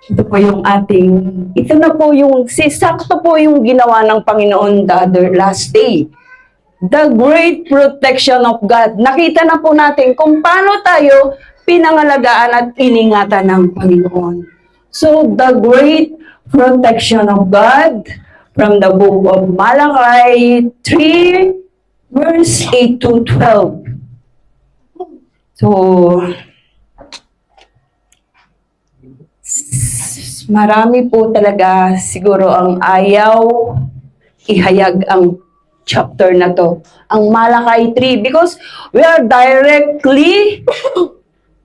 Ito po yung ating, ito na po yung, sakto po yung ginawa ng Panginoon the other last day. The great protection of God. Nakita na po natin kung paano tayo pinangalagaan at iningatan ng Panginoon. So, the great protection of God from the book of Malachi 3, verse 8 to 12. So, marami po talaga siguro ang ayaw ihayag ang chapter na to, ang Malachi 3, because we are directly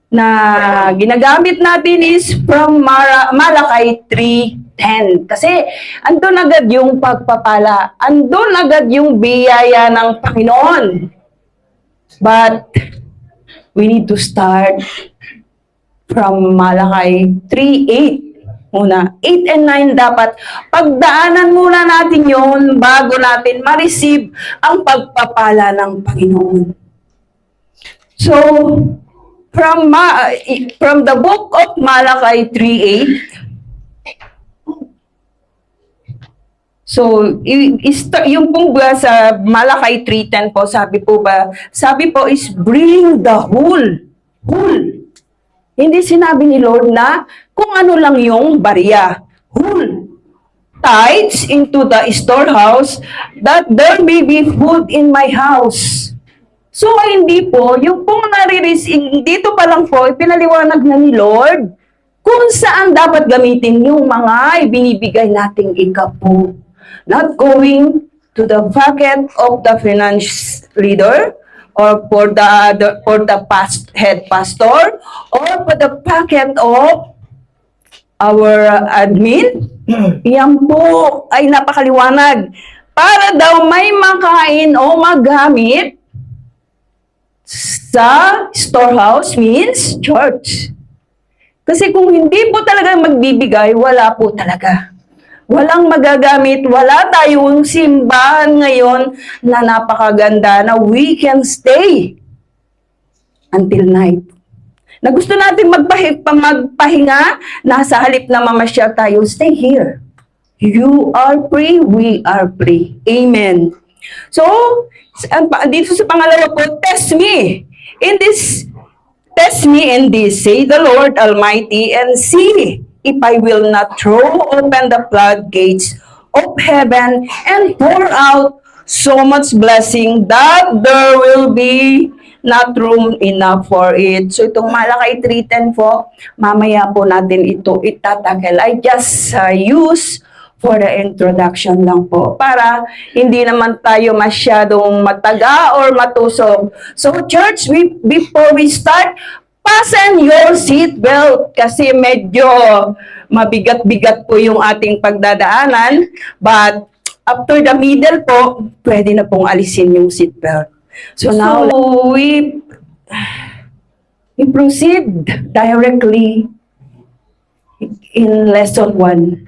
na ginagamit natin is from Malachi 3:10. Kasi andun agad yung pagpapala, andun agad yung biyaya ng Panginoon. But we need to start from Malachi 3:8. Muna, 8 and 9 dapat pagdaanan muna natin yon bago natin ma-receive ang pagpapala ng Panginoon. So, from the book of Malachi 3:8, so, yung pong sa Malachi 3:10 po, sabi po is bring the whole. Hindi sinabi ni Lord na kung ano lang yung barya. Whole tithes into the storehouse that there may be food in my house. So, hindi po, yung pong dito pa lang po, pinaliwanag na ni Lord kung saan dapat gamitin yung mga ibinibigay nating ikapo. Not going to the pocket of the finance leader, or for the head pastor, or for the pocket of our admin. Yan po ay napakaliwanag. Para daw may makain o magamit sa storehouse means church. Kasi kung hindi po talaga magbibigay, wala po talaga. Walang magagamit, wala tayong simbahan ngayon na napakaganda na we can stay until night. Na gusto natin magpahinga, nasa halip na mamasyal tayo, stay here. You are free, we are free. Amen. So, dito sa pangalawa po, test me in this, say the Lord Almighty, and see if I will not throw open the floodgates of heaven and pour out so much blessing that there will be not room enough for it. So itong Malachi 3:10 po, mamaya po natin ito itatakel. I just use for the introduction lang po para hindi naman tayo masyadong mataga or matusok. So church, before we start, fasten your seatbelt kasi medyo mabigat-bigat po yung ating pagdadaanan. But after the middle po, pwede na pong alisin yung seatbelt. So now, we proceed directly in lesson 1.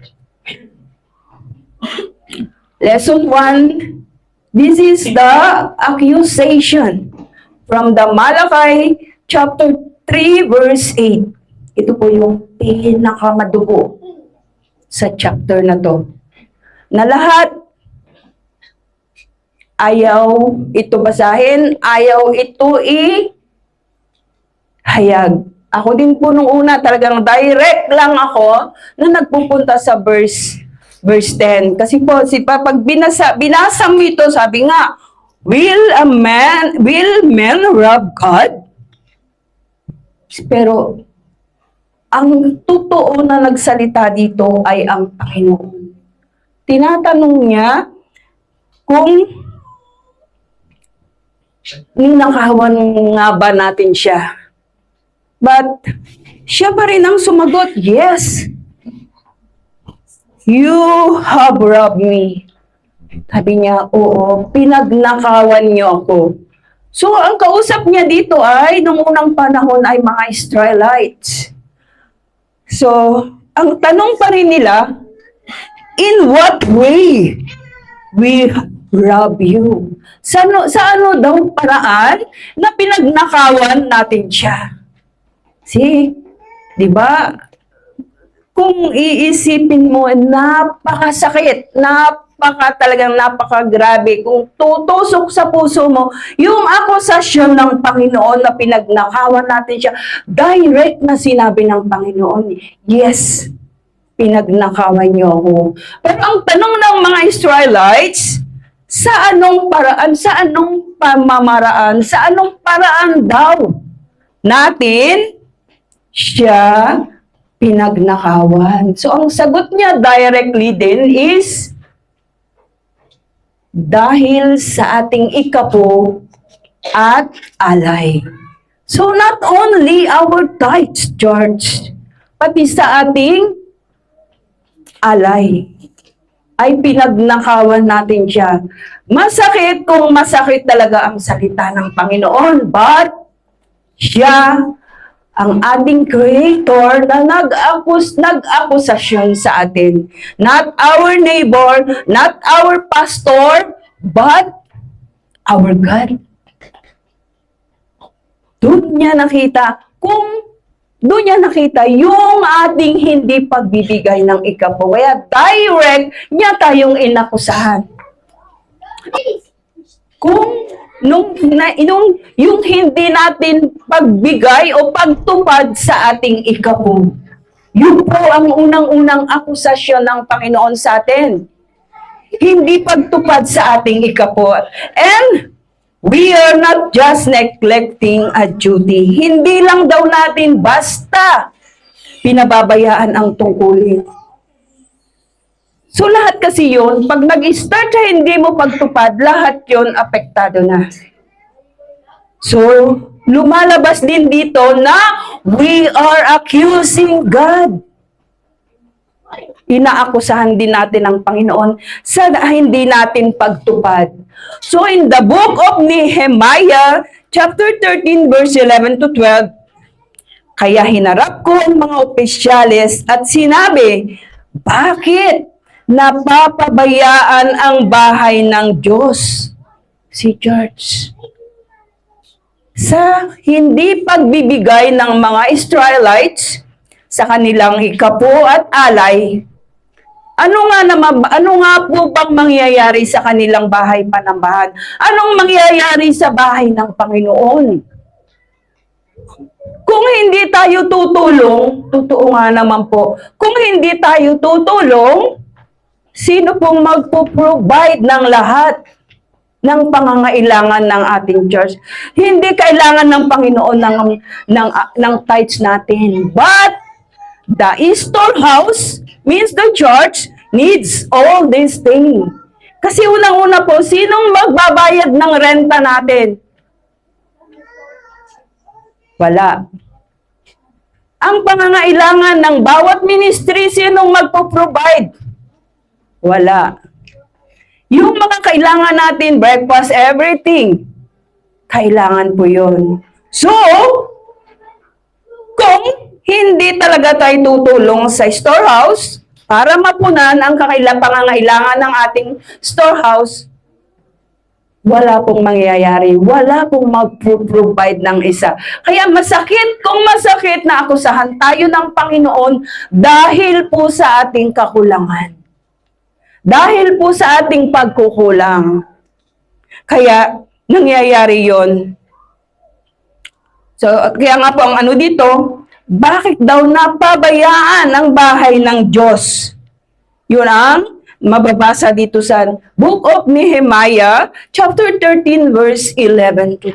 Lesson 1, this is the accusation from the Malachi chapter 3 verse 8. Ito po yung pinakamadugo sa chapter na to. Na lahat ayaw ito basahin, ayaw ito ihayag. Ako din po nung una talagang direct lang ako na nagpupunta sa verse 10. Kasi po, pag binasa mo ito, sabi nga, will men rob God? Pero, ang totoo na nagsalita dito ay ang Panginoon. Tinatanong niya kung ninakawan nga ba natin siya. But, siya pa rin ang sumagot, yes. You have robbed me. Sabi niya, oo, pinagnakawan niyo ako. So, ang kausap niya dito ay, nung unang panahon ay mga Israelites. So, ang tanong pa rin nila, in what way we rob you? Sa ano daw paraan na pinagnakawan natin siya? See, di ba? kung iisipin mo, napakasakit, talagang napakagrabe. Kung tutusok sa puso mo, yung akusasyon ng Panginoon na pinagnakawan natin siya, direct na sinabi ng Panginoon, yes, pinagnakawan niyo ako. Pero ang tanong ng mga Israelites, sa anong paraan, sa anong pamamaraan, sa anong paraan daw natin siya pinagnakawan? So, ang sagot niya directly din is, dahil sa ating ikapo at alay. So, not only our tithes, George, pati sa ating alay ay pinagnakawan natin siya. Masakit kung masakit talaga ang salita ng Panginoon, but siya ang ating Creator na nag-akusasyon sa atin. Not our neighbor, not our pastor, but our God. Doon niya nakita yung ating hindi pagbibigay ng ikapo. Kaya direct niya tayong inakusahan. Kung yung hindi natin pagbigay o pagtupad sa ating ikapo, yun po ang unang-unang akusasyon ng Panginoon sa atin. Hindi pagtupad sa ating ikapo. And we are not just neglecting a duty. Hindi lang daw natin basta pinababayaan ang tungkulin. So lahat kasi yun, pag nag-start sa hindi mo pagtupad, lahat yun apektado na. So, lumalabas din dito na we are accusing God. Inaakusahan din natin ang Panginoon sa hindi natin pagtupad. So in the book of Nehemiah, chapter 13, verse 11 to 12, kaya hinarap ko ang mga opisyales at sinabi, bakit napapabayaan ang bahay ng Diyos? Si George. Sa hindi pagbibigay ng mga Israelites sa kanilang ikapo at alay, ano nga po bang mangyayari sa kanilang bahay panambahan? Anong mangyayari sa bahay ng Panginoon? Kung hindi tayo tutulong, totoo nga naman po, kung hindi tayo tutulong, sino pong magpo-provide ng lahat ng pangangailangan ng ating church? Hindi kailangan ng Panginoon ng tithes natin. But the storehouse means the church needs all these things. Kasi unang-una po, sinong magbabayad ng renta natin? Wala. Ang pangangailangan ng bawat ministry, sinong magpo-provide? Wala. Yung mga kailangan natin, breakfast, everything, kailangan po yun. So, kung hindi talaga tayo tutulong sa storehouse para mapunan ang pangangailangan ng ating storehouse, wala pong mangyayari. Wala pong mag-provide ng isa. Kaya masakit kung masakit na akusahan tayo ng Panginoon dahil po sa ating kakulangan. Dahil po sa ating pagkukulang. Kaya nangyayari yon. So, kaya nga po ang ano dito, bakit daw napabayaan ang bahay ng Diyos? Yun ang mababasa dito sa Book of Nehemiah, chapter 13, verse 11 to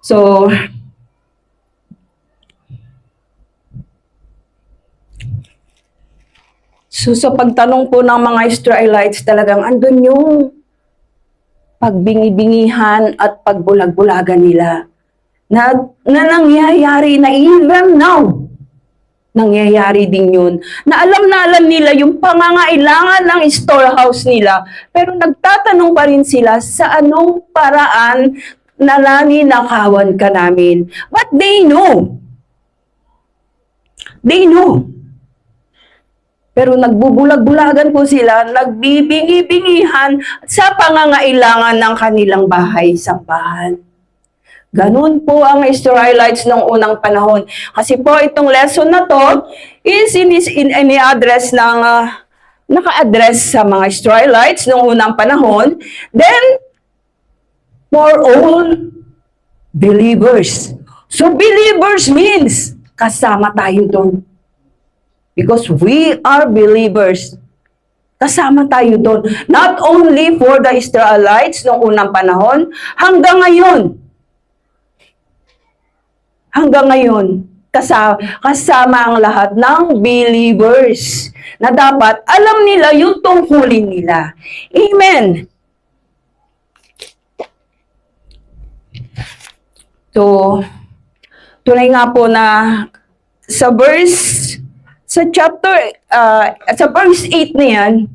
12. So sa pagtanong po ng mga Israelites, talagang andun yung pagbingi-bingihan at pagbulag-bulagan nila. Na nangyayari na even now, nangyayari din yun. Na alam nila yung pangangailangan ng storehouse nila, pero nagtatanong pa rin sila sa anong paraan na naninakawan ka namin. But they know. They know. Pero nagbubulag-bulagan po sila, nagbibingi-bingihan sa pangangailangan ng kanilang bahay-sambahan. Ganun po ang Israelites ng unang panahon. Kasi po itong lesson na to is ini-address ng naka-address sa mga Israelites ng unang panahon. Then, for all believers. So, believers means kasama tayo doon. Because we are believers. Kasama tayo doon. Not only for the Israelites ng unang panahon, hanggang ngayon. Hanggang ngayon, kasama ang lahat ng believers na dapat alam nila yung tungkulin nila. Amen. So, tunay nga po na sa verse 8 na yan,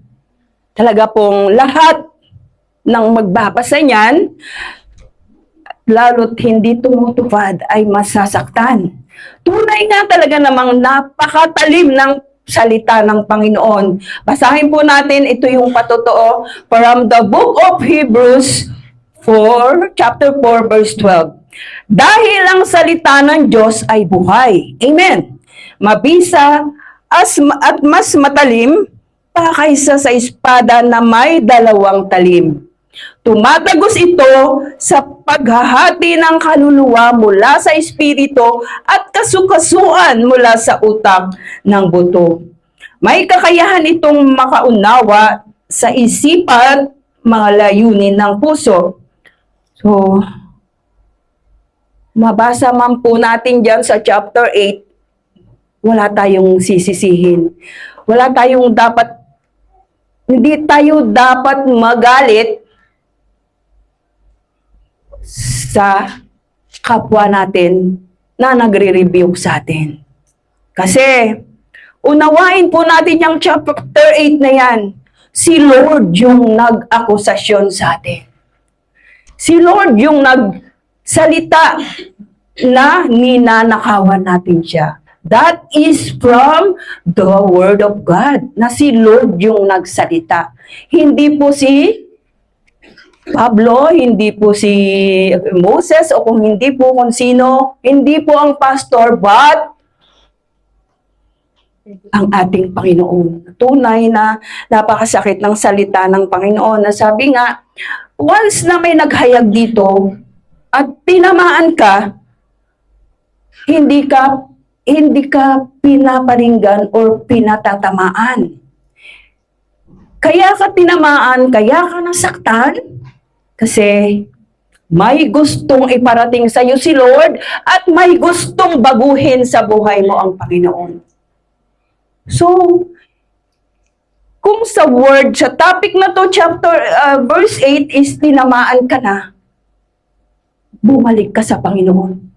talaga pong lahat ng magbabasa niyan, lalo't hindi tumutupad ay masasaktan. Tunay nga talaga namang napakatalim ng salita ng Panginoon. Basahin po natin, ito yung patotoo from the book of Hebrews 4, chapter 4, verse 12. Dahil ang salita ng Diyos ay buhay. Amen. Mabisa at mas matalim pa kaysa sa espada na may dalawang talim. Tumatagos ito sa paghahati ng kaluluwa mula sa espiritu at kasukasuan mula sa utak ng buto. May kakayahan itong makaunawa sa isipan mga layunin ng puso. So, mabasa man po natin dyan sa chapter 8, wala tayong sisisihin. Hindi tayo dapat magalit sa kapwa natin na nagre-review sa atin. Kasi, unawain po natin yung chapter 8 na yan. Si Lord yung nag-akusasyon sa atin. Si Lord yung nagsalita na ninanakawan natin siya. That is from the Word of God, na si Lord yung nagsalita. Hindi po si Pablo, hindi po si Moses, o kung hindi po kung sino, hindi po ang pastor, but ang ating Panginoon. Tunay na napakasakit ng salita ng Panginoon na sabi nga, once na may naghayag dito at tinamaan ka, hindi ka pinaparinggan or pinatatamaan. Kaya ka tinamaan, kaya ka nasaktan, kasi may gustong iparating sa iyo si Lord at may gustong baguhin sa buhay mo ang Panginoon. So, kung sa word, sa topic na to, verse 8 is tinamaan ka na, bumalik ka sa Panginoon.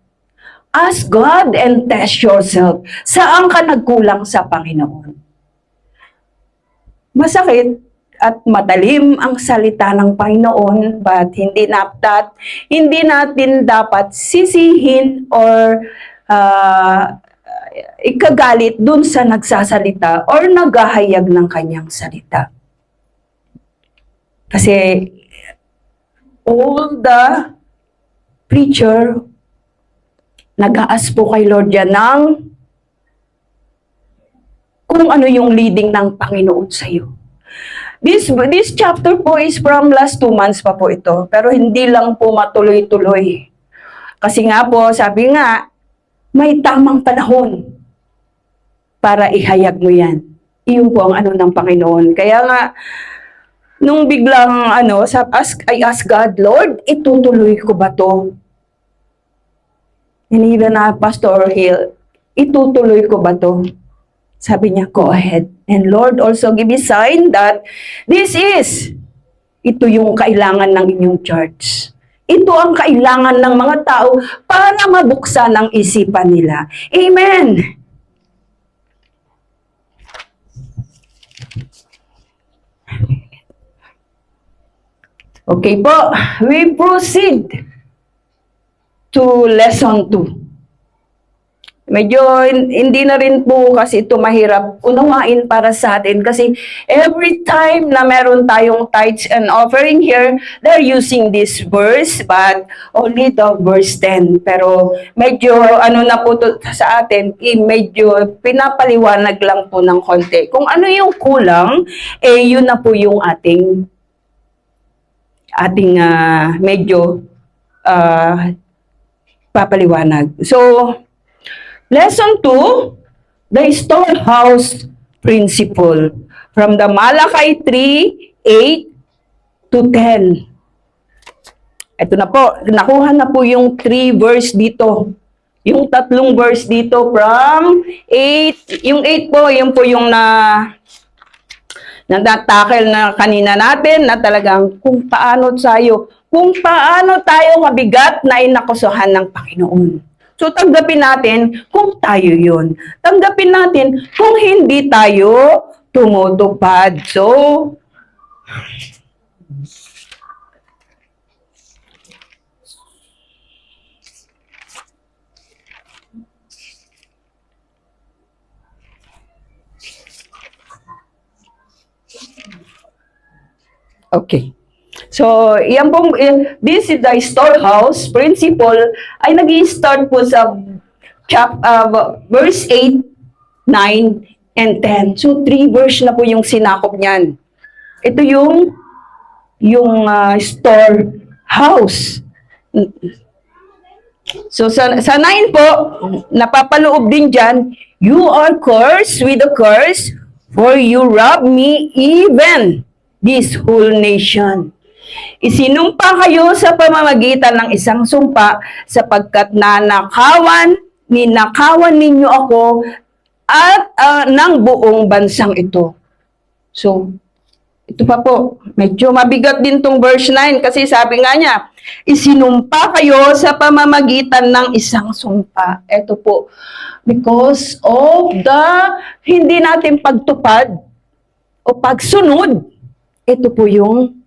Ask God and test yourself. Saan ka nagkulang sa Panginoon? Masakit at matalim ang salita ng Panginoon, but hindi natin dapat sisihin or ikagalit dun sa nagsasalita or naghahayag ng kanyang salita. Kasi all the preacher nag-aas po kay Lord yan ng kung ano yung leading ng Panginoon sa iyo. This chapter po is from last 2 months pa po ito, pero hindi lang po matuloy-tuloy. Kasi nga po, sabi nga, may tamang panahon para ihayag mo yan. Iyon po ang ano ng Panginoon. Kaya nga, nung biglang I ask God, Lord, itutuloy ko ba to? And even Pastor Hill, itutuloy ko ba to? Sabi niya, go ahead. And Lord also give me sign that ito yung kailangan ng inyong church. Ito ang kailangan ng mga tao para mabuksan ang isipan nila. Amen. Okay po, we proceed to lesson 2. Medyo hindi na rin po kasi ito mahirap unawain para sa atin kasi every time na meron tayong tithes and offering here, they're using this verse but only the verse 10. Pero medyo ano na po to sa atin, medyo pinapaliwanag lang po ng konti. Kung ano yung kulang, yun na po yung ating medyo papaliwanag. So, Lesson 2, the storehouse principle. From the Malachi 3:8 to 10. Ito na po, nakuha na po yung 3 verse dito. Yung 3 verse dito from 8. Yung 8 po, yun po yung natatakil na kanina natin na talagang kung paano tayo mabigat na inakusuhan ng Panginoon. So, tanggapin natin kung tayo yun. Tanggapin natin kung hindi tayo tumutupad. So, okay. So, yan pong, this is the storehouse principle ay nag-i-start po sa verse 8, 9, and 10. So, 3 verse na po yung sinakop niyan. Ito yung storehouse. So, sa 9 po, napapaloob din dyan, you are cursed with a curse, for you rob me, even this whole nation. Isinumpa kayo sa pamamagitan ng isang sumpa sapagkat ninakawan ninyo ako at ng buong bansang ito. So, ito pa po, medyo mabigat din tong verse 9 kasi sabi nga niya, isinumpa kayo sa pamamagitan ng isang sumpa. Ito po, because of the hindi natin pagtupad o pagsunod, ito po yung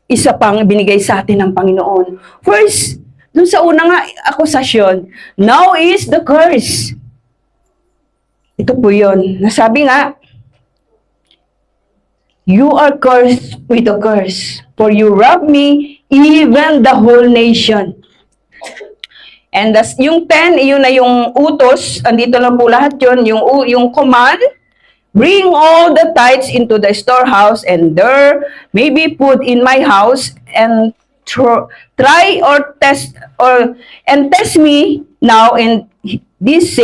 isa pang binigay sa atin ng Panginoon. First, dun sa unang akusasyon, now is the curse. Ito po yun. Nasabi nga, you are cursed with a curse, for you rob me, even the whole nation. And yung 10, yun na yung utos, andito lang po lahat yun, yung command, bring all the tithes into the storehouse, and there may be food in my house, and try or test me now in this,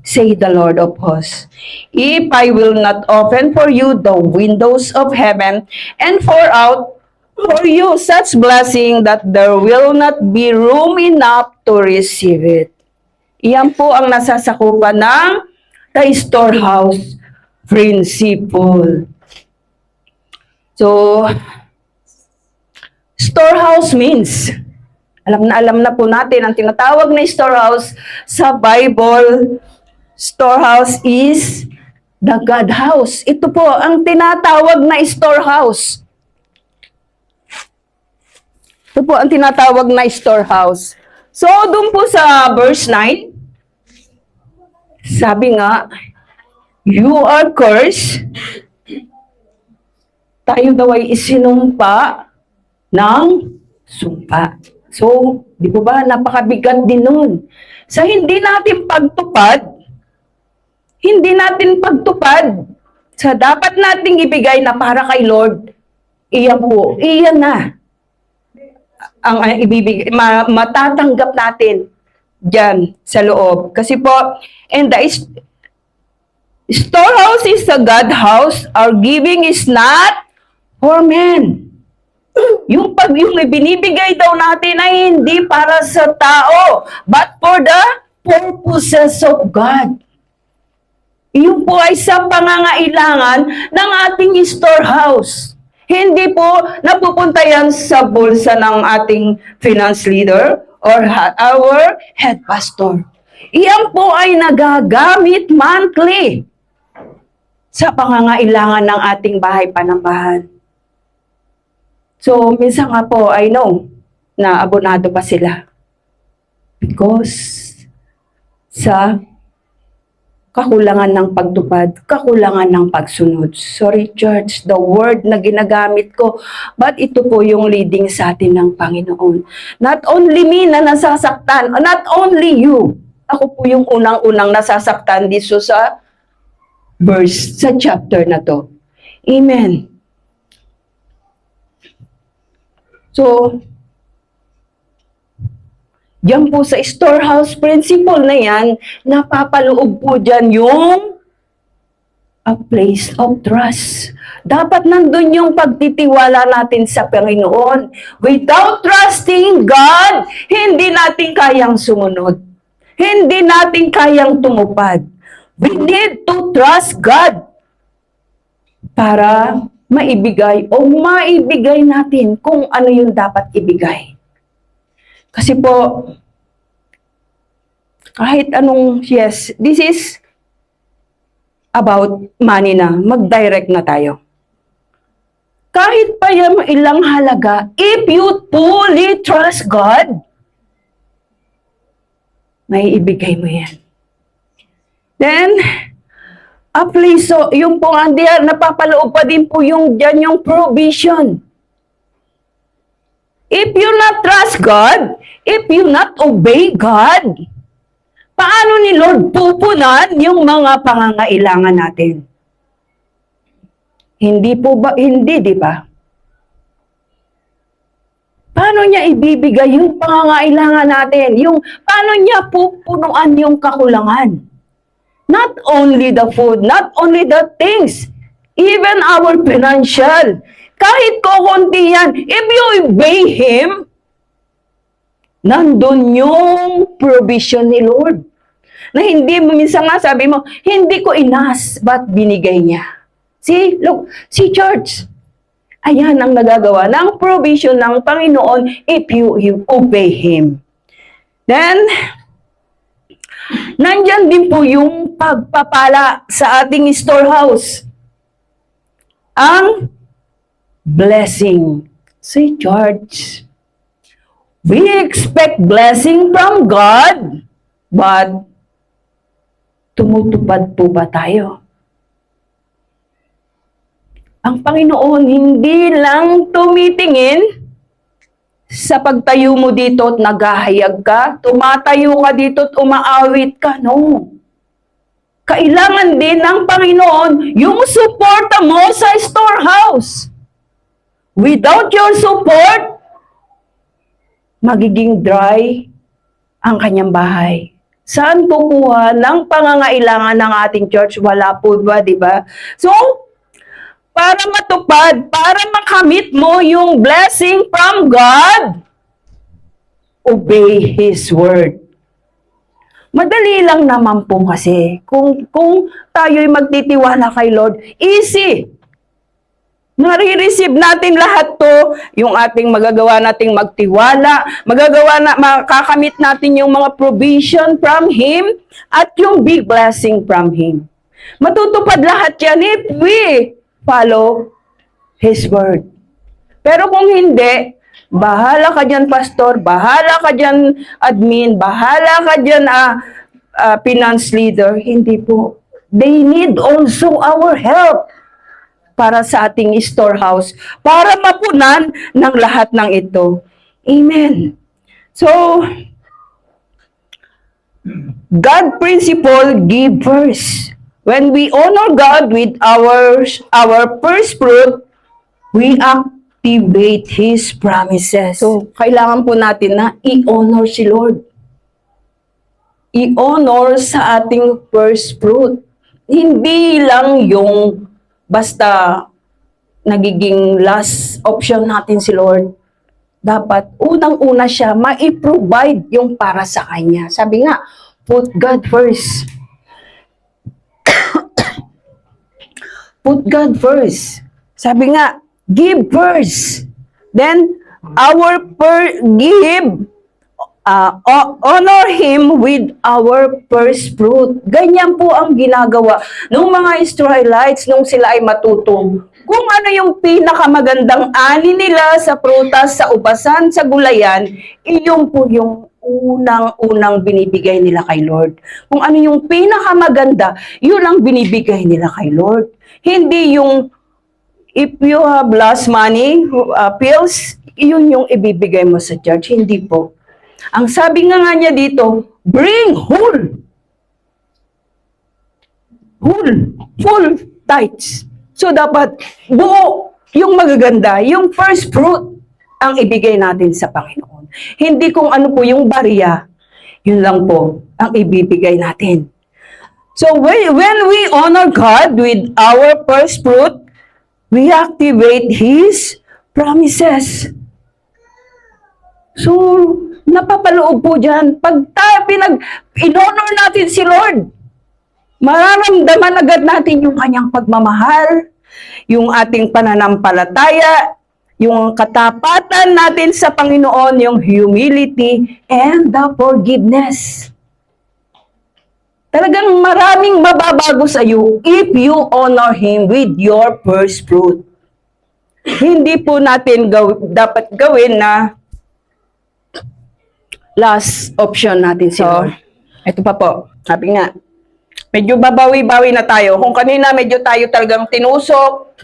say the Lord of hosts. If I will not open for you the windows of heaven and pour out for you such blessing that there will not be room enough to receive it. Iyan po ang nasasakupan ng the storehouse principle. So, storehouse means, alam na po natin, ang tinatawag na storehouse sa Bible, storehouse is the God house. Ito po ang tinatawag na storehouse. Ito po ang tinatawag na storehouse. So, dun po sa verse 9, sabi nga, you are cursed. Tayo daw ay isinumpa ng sumpa. So, di po ba, napakabigat din nun. Sa hindi natin pagtupad sa dapat nating ibigay na para kay Lord, iyan na ang ibibigay, matatanggap natin dyan sa loob. Kasi po, and the storehouse is a God house, our giving is not for men. Yung binibigay daw natin ay hindi para sa tao, but for the purposes of God. Yung po ay sa pangangailangan ng ating storehouse. Hindi po napupunta yan sa bulsa ng ating finance leader or our head pastor. Iyan po ay nagagamit monthly sa pangangailangan ng ating bahay panambahan. So, minsan nga po, I know na abonado pa sila. Because sa kakulangan ng pagtupad, kakulangan ng pagsunod. Sorry, church, the word na ginagamit ko, but ito po yung leading sa atin ng Panginoon. Not only me na nasasaktan, not only you. Ako po yung unang-unang nasasaktan dito sa verse, sa chapter na to. Amen. So, diyan po sa storehouse principle na yan, napapaloob po dyan yung a place of trust. Dapat nandun yung pagtitiwala natin sa Panginoon. Without trusting God, hindi natin kayang sumunod. Hindi natin kayang tumupad. We need to trust God para maibigay o maibigay natin kung ano yung dapat ibigay. Kasi po, kahit anong, yes, this is about money na, mag-direct na tayo. Kahit pa yung ilang halaga, if you fully trust God, may ibigay mo yan. Then, so, yung po, napapaloob pa din po yung dyan yung provision. If you not trust God, if you not obey God, paano ni Lord pupunan yung mga pangangailangan natin? Hindi po ba? Hindi, di ba? Paano niya ibibigay yung pangangailangan natin? Paano niya pupunuan yung kakulangan? Not only the food, not only the things, even our financial. Kahit kukunti yan, if you obey Him, nandun yung provision ni Lord. Na hindi mo, minsan nga sabi mo, hindi ko inas, but binigay niya. See, look, see church. Ayan ang nagagawa ng provision ng Panginoon if you obey Him. Then, nandyan din po yung pagpapala sa ating storehouse. Ang blessing. See, church. We expect blessing from God, but tumutupad po ba tayo? Ang Panginoon hindi lang tumitingin sa pagtayo mo dito at naghahayag ka, tumatayo ka dito at umaawit ka. No. Kailangan din ng Panginoon yung suporta mo sa storehouse. Without your support, magiging dry ang kanyang bahay. Saan kukuha ng pangangailangan ng ating church? Wala po ba, di ba? So, para matupad, para makamit mo yung blessing from God, obey His word. Madali lang naman po kasi. Kung tayo'y magtitiwala kay Lord, easy. Nare-receive natin lahat to, yung ating magagawa nating magtiwala, makakamit natin yung mga provision from Him, at yung big blessing from Him. Matutupad lahat yan if we follow His word. Pero kung hindi, bahala ka dyan, pastor, bahala ka dyan, admin, bahala ka dyan, finance leader. Hindi po. They need also our help para sa ating storehouse, para mapunan ng lahat ng ito. Amen. So, God principle, give first. When we honor God with our first fruit, we activate His promises. So, kailangan po natin na i-honor si Lord. I-honor sa ating first fruit. Hindi lang yung basta nagiging last option natin si Lord. Dapat unang-una siya ma-provide yung para sa Kanya. Sabi nga, put God first. Put God first. Sabi nga, give first. Then, honor Him with our first fruit. Ganyan po ang ginagawa ng mga Israelites nung sila ay matutong. Kung ano yung pinakamagandang ani nila sa prutas, sa ubasan, sa gulayan, iyon po yung unang-unang binibigay nila kay Lord. Kung ano yung pinakamaganda, yun ang binibigay nila kay Lord. Hindi yung if you have lost money, pills, yun yung ibibigay mo sa church. Hindi po. Ang sabi nga niya dito, bring whole. Whole. Full tithes. So dapat buo yung magaganda, yung first fruit ang ibigay natin sa Panginoon. Hindi kung ano po yung barya, yun lang po ang ibibigay natin. So when we honor God with our first fruit, we activate His promises. So, napapaloob po dyan. Pag in-honor natin si Lord, mararamdaman agad natin yung kanyang pagmamahal, yung ating pananampalataya, yung katapatan natin sa Panginoon, yung humility, and the forgiveness. Talagang maraming mababago sa iyo if you honor Him with your first fruit. Hindi po natin dapat gawin na last option natin si Lord. Ito pa po, sabi nga, medyo babawi-bawi na tayo. Kung kanina medyo tayo talagang tinusok,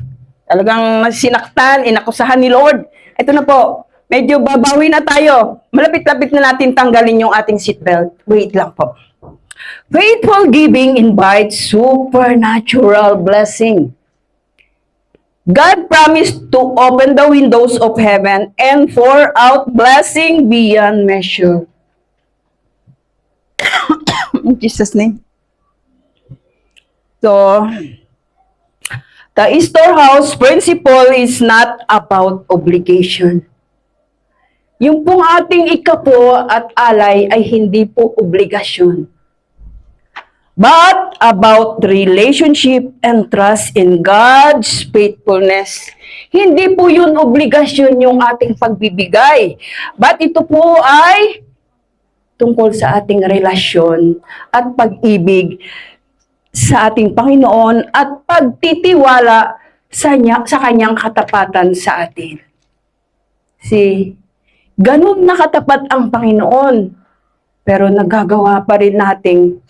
talagang sinaktan, inakusahan ni Lord. Ito na po, medyo babawi na tayo. Malapit-lapit na natin tanggalin yung ating seatbelt. Wait lang po. Faithful giving invites supernatural blessing. God promised to open the windows of heaven and pour out blessing beyond measure. In Jesus' name. So, the storehouse principle is not about obligation. Yung pong ating ikapo at alay ay hindi po obligasyon, but about relationship and trust in God's faithfulness. Hindi po yun obligasyon yung ating pagbibigay, but ito po ay tungkol sa ating relasyon at pag-ibig sa ating Panginoon at pagtitiwala sa kanyang katapatan sa atin. Ganun nakatapat ang Panginoon, pero nagagawa pa rin nating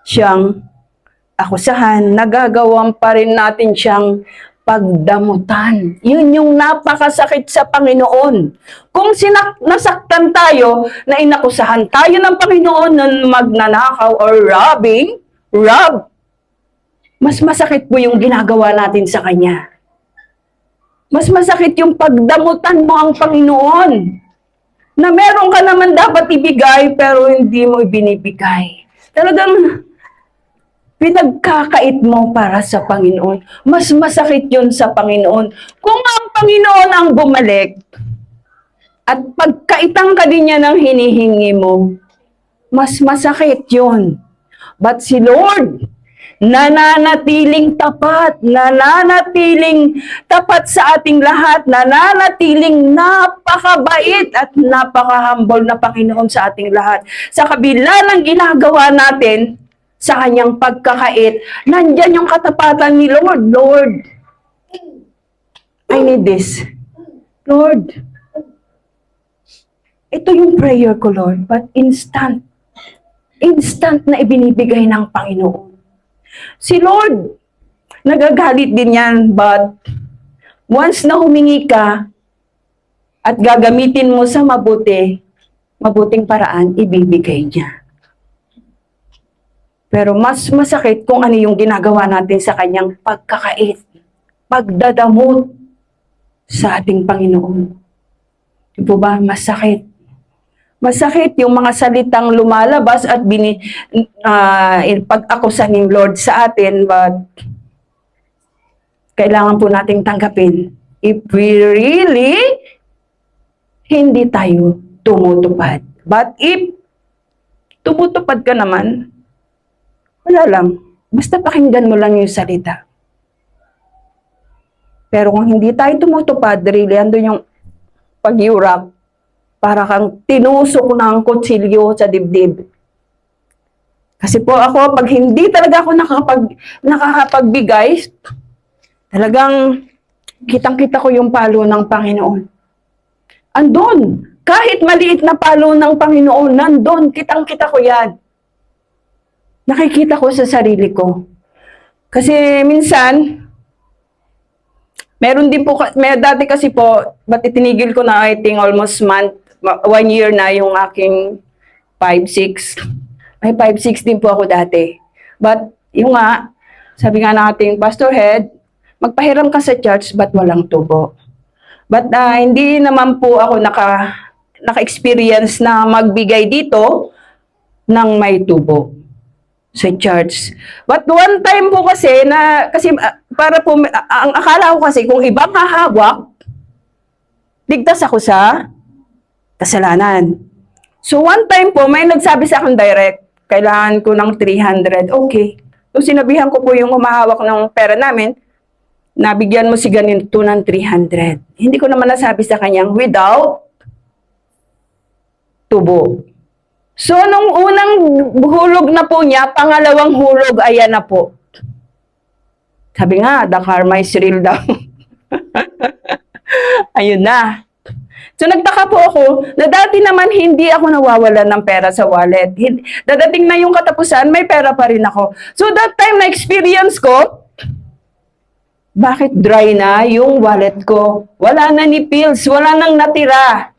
siyang akusahan, nagagawan pa rin natin siyang pagdamutan. Yun yung napakasakit sa Panginoon. Kung nasaktan tayo, na inakusahan tayo ng Panginoon ng magnanakaw or rob, mas masakit po yung ginagawa natin sa Kanya. Mas masakit yung pagdamutan mo ang Panginoon, na meron ka naman dapat ibigay, pero hindi mo ibinibigay. Talagang pinagkakait mo para sa Panginoon. Mas masakit yun sa Panginoon. Kung ang Panginoon ang bumalik, at pagkaitang ka din niya ng hinihingi mo, mas masakit yun. But si Lord, nananatiling tapat sa ating lahat, nananatiling napakabait at napaka-humble na Panginoon sa ating lahat. Sa kabila ng ginagawa natin, sa kanyang pagkakait, nandyan yung katapatan ni Lord. Lord, I need this. Lord, ito yung prayer ko, Lord, but instant na ibinibigay ng Panginoon. Si Lord, nagagalit din yan, but once na humingi ka at gagamitin mo sa mabuting paraan, ibibigay niya. Pero mas masakit kung ano yung ginagawa natin sa kanyang pagkakait, pagdadamot sa ating Panginoon. Di po ba? Masakit. Masakit yung mga salitang lumalabas at pag-akusa ng Lord sa atin, but kailangan po nating tanggapin. If we really hindi tayo tumutupad. But if tumutupad ka naman, wala lang. Basta pakinggan mo lang yung salita. Pero kung hindi tayo tumutupad, really, andun yung pagyurak, para kang tinusok ng kutsilyo sa dibdib. Kasi po ako, pag hindi talaga ako nakakapagbigay, talagang kitang-kita ko yung palo ng Panginoon. Andun, Kahit maliit na palo ng Panginoon, nandun, kitang-kita ko yan. Nakikita ko sa sarili ko. Kasi minsan, meron din po, dati kasi po, ba't itinigil ko na, I think almost 1 year na yung aking 5-6. May 5-6 din po ako dati. But, yung nga, sabi nga nating Pastor Head, magpahiram ka sa church, ba't walang tubo? But hindi naman po ako naka-experience na magbigay dito ng may tubo sa church. But one time po kasi para po, ang akala ko kasi kung ibang hahawak, ligtas ako sa kasalanan. So one time po, may nagsabi sa akin direct, kailangan ko ng 300. Okay. So sinabihan ko po yung humahawak ng pera namin, nabigyan mo si ganito ng 300. Hindi ko naman nasabi sa kanyang without tubo. So, nung unang hulog na po niya, pangalawang hulog, ayan na po. Sabi nga, the karma is real daw. Ayun na. So, nagtaka po ako na dati naman hindi ako nawawalan ng pera sa wallet. Dadating na yung katapusan, may pera pa rin ako. So, that time na experience ko, bakit dry na yung wallet ko? Wala na ni pills, wala nang natira.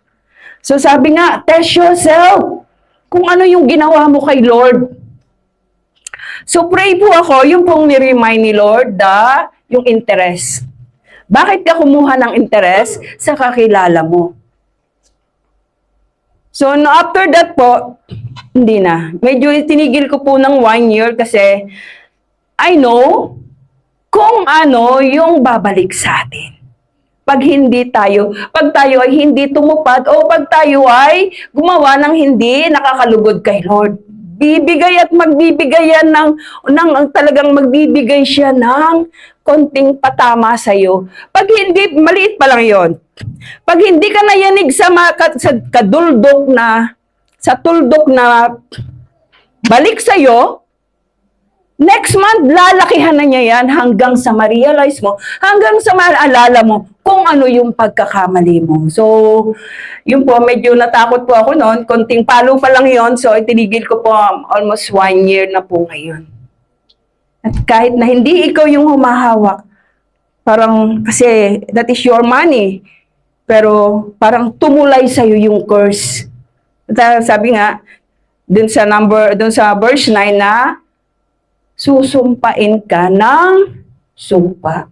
So, sabi nga, test yourself. Kung ano yung ginawa mo kay Lord. So pray po ako, yung pong ni-remind ni Lord, yung interest. Bakit ka kumuha ng interest? Sa kakilala mo. So no, after that po, hindi na. Medyo tinigil ko po ng 1 year kasi I know kung ano yung babalik sa atin. Pag tayo ay hindi tumupad o pag tayo ay gumawa ng hindi nakakalugod kay Lord. Bibigay at magbibigay yan talagang magbibigay siya ng konting patama sa iyo. Pag hindi, maliit pa lang yon. Pag hindi ka nayanig sa tuldok na balik sa iyo, next month, lalakihan na niya yan hanggang sa ma-realize mo, hanggang sa maalala mo kung ano yung pagkakamali mo. So, yun po, medyo natakot po ako noon. Konting palo pa lang yon. So, itinigil ko po almost 1 year na po ngayon. At kahit na hindi ikaw yung humahawak, parang kasi that is your money. Pero parang tumulay sa'yo yung curse. At sabi nga, dun sa verse 9 na, susumpain ka ng sumpa.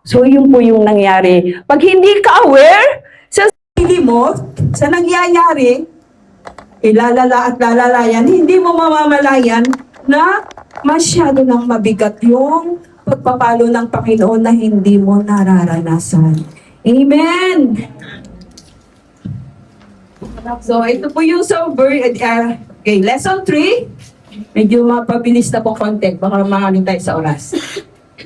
So, yun po yung nangyari. Pag hindi ka aware sa sarili mo, sa nangyayari, ilalala at lalala yan, hindi mo mamamalayan na masyado nang mabigat yung pagpapalo ng Panginoon na hindi mo nararanasan. Amen! So, ito po yung lesson 3. Medyo mapabilis na po konti, baka mahalin tayo sa oras.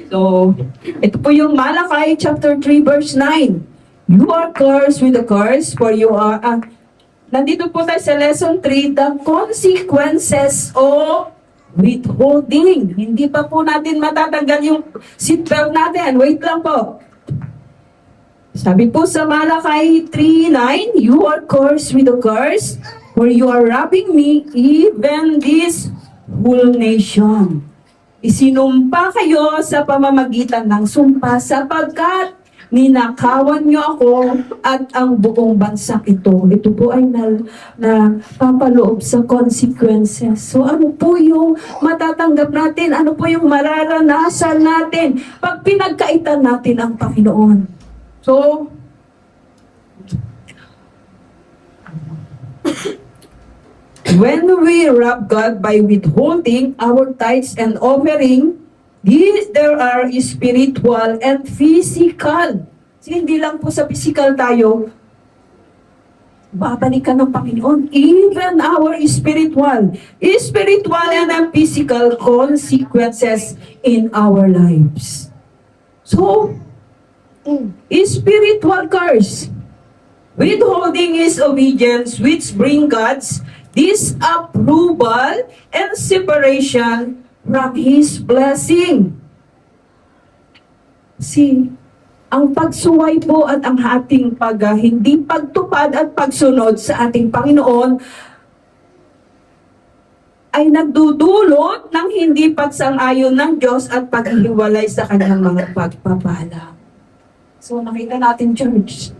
So, ito po yung Malachi chapter 3 verse 9. You are cursed with a curse, for you are... nandito po tayo sa lesson 3, the consequences of withholding. Hindi pa po natin matatanggal yung seatbelt natin. Wait lang po. Sabi po sa Malachi 3:9, you are cursed with a curse, for you are robbing me, even this whole nation. Isinumpa kayo sa pamamagitan ng sumpa sapagkat ninakawan niyo ako at ang buong bansang ito. Ito po ay papaloob sa consequences. So ano po yung matatanggap natin? Ano po yung mararanasan natin pag pinagkaitan natin ang Panginoon? So, when we rob God by withholding our tithes and offering, there are spiritual and physical. Kasi hindi lang po sa physical tayo, babalikan ng Panginoon. Even our spiritual and physical consequences in our lives. So, spiritual curse. Withholding is obedience which bring God's disapproval and separation from His blessing. See, ang pagsuway po at ang ating hindi pagtupad at pagsunod sa ating Panginoon ay nagdudulot ng hindi pagsang-ayon ng Diyos at paghihiwalay sa kanyang mga pagpapala. So nakita natin, church,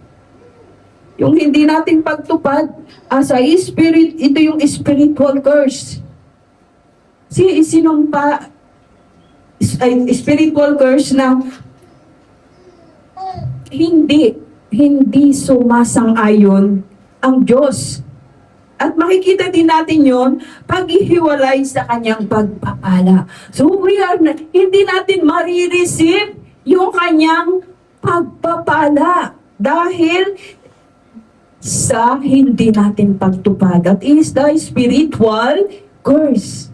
yung hindi natin pagtupad as a spirit, ito yung spiritual curse. Sinumpa spiritual curse na hindi sumasang-ayon ang Diyos. At makikita din natin yon paghihiwalay sa kanyang pagpapala. So hindi natin marireceive yung kanyang pagpapala dahil sa hindi natin pagtupad. That is the spiritual curse.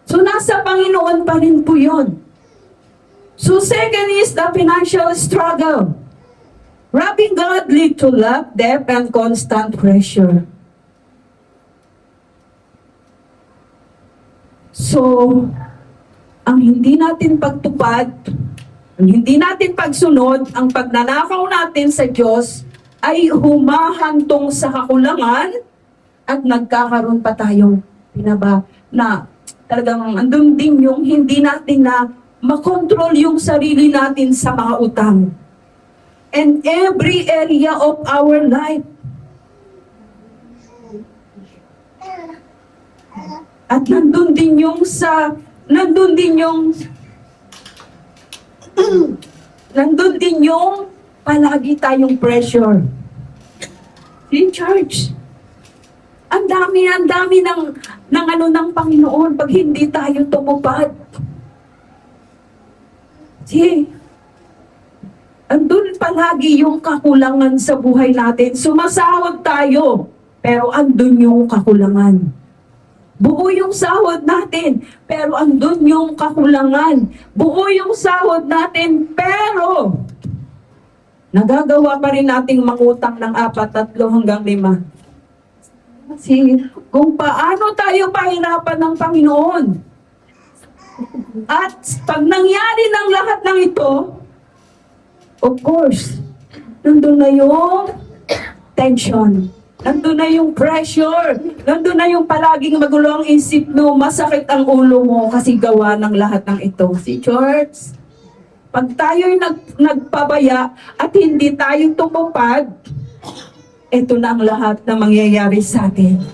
So nasa Panginoon pa rin po yun. So second is the financial struggle. Robbing God lead to lack, debt, and constant pressure. So, ang hindi natin pagtupad, ang hindi natin pagsunod, ang pagnanakaw natin sa Diyos ay humahantong sa kakulangan at nagkakaroon pa tayong na talagang andun din yung hindi natin na makontrol yung sarili natin sa mga utang. And every area of our life. At nandun din yung palagi tayong pressure. In church, ang dami ng Panginoon pag hindi tayo tumupad. Andun palagi yung kakulangan sa buhay natin. Sumasahod tayo, pero andun yung kakulangan. Buo yung sahod natin, pero andun yung kakulangan. Buo yung sahod natin, pero nagagawa pa rin nating mangutang ng 4, 3 hanggang 5. Kasi kung paano tayo pahirapan ng Panginoon. At pag nangyari ng lahat ng ito, of course, nandun na yung tension. Nandun na yung pressure. Nandun na yung palaging magulo ang isip mo, masakit ang ulo mo kasi gawa ng lahat ng ito. Si church, pag tayo'y nagpabaya at hindi tayo tumupad, ito na ang lahat na mangyayari sa atin.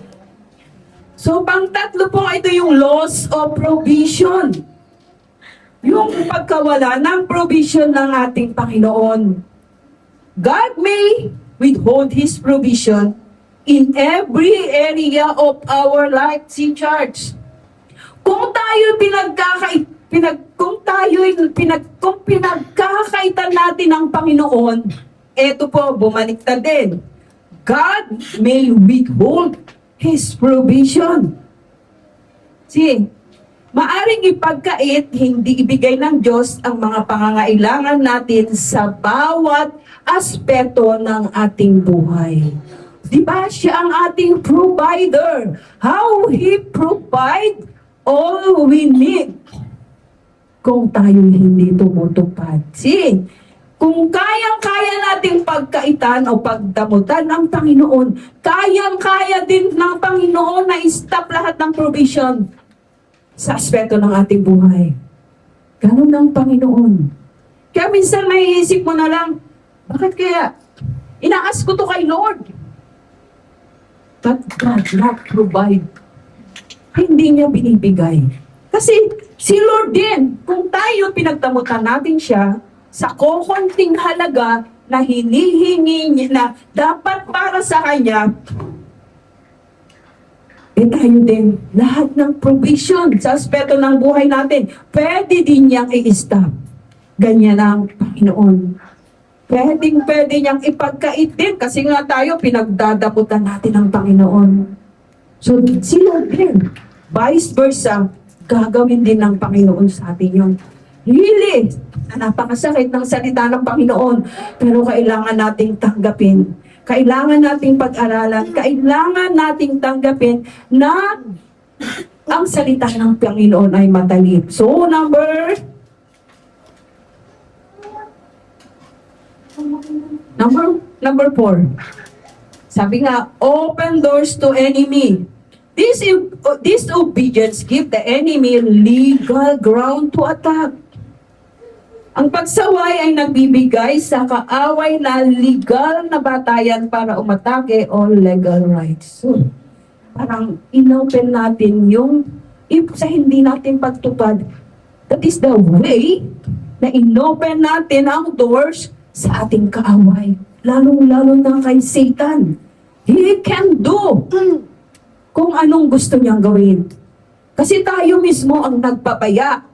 So, pang-tatlo po, ito yung loss of provision. Yung pagkawala ng provision ng ating Panginoon. God may withhold His provision in every area of our life, si church. Kung tayo kung pinagkakaitan natin ng Panginoon, eto po, bumaliktad din. God may withhold His provision. See, maaring ipagkait, hindi ibigay ng Diyos ang mga pangangailangan natin sa bawat aspeto ng ating buhay. Diba siya ang ating provider? How He provide all we need kung tayo hindi tumutupad. See, kung kayang-kaya nating pagkaitan o pagdamutan ng Panginoon, kayang-kaya din ng Panginoon na i-stop lahat ng provision sa aspeto ng ating buhay. Ganun ang Panginoon. Kaya minsan may isip mo na lang, bakit kaya? Inaas ko to kay Lord. But God not provide. Hindi niya binibigay. Kasi si Lord din, kung tayo pinagtamutan natin siya sa kukunting halaga na hinihingi niya na dapat para sa Kanya, tayo din, lahat ng provision sa aspeto ng buhay natin, pwede din niyang i-stop. Ganyan ang Panginoon. Pwede niyang ipagkait din kasi nga tayo, pinagdadaputan natin ng Panginoon. So, si Lord din, vice versa, gagawin din ng Panginoon sa atin yun. Really, napakasakit ng salita ng Panginoon, pero kailangan nating tanggapin. Kailangan nating pag-aralan, kailangan nating tanggapin na ang salita ng Panginoon ay matalib. So, Number 4. Sabi nga, open doors to enemy. This obedience give the enemy legal ground to attack. Ang pagsaway ay nagbibigay sa kaaway na legal na batayan para umatake o legal rights. So, parang inopen natin yung sa hindi natin pagtupad. That is the way na inopen natin ang doors sa ating kaaway. Lalong-lalo na kay Satan. He can do kung anong gusto niyang gawin. Kasi tayo mismo ang nagpapaya.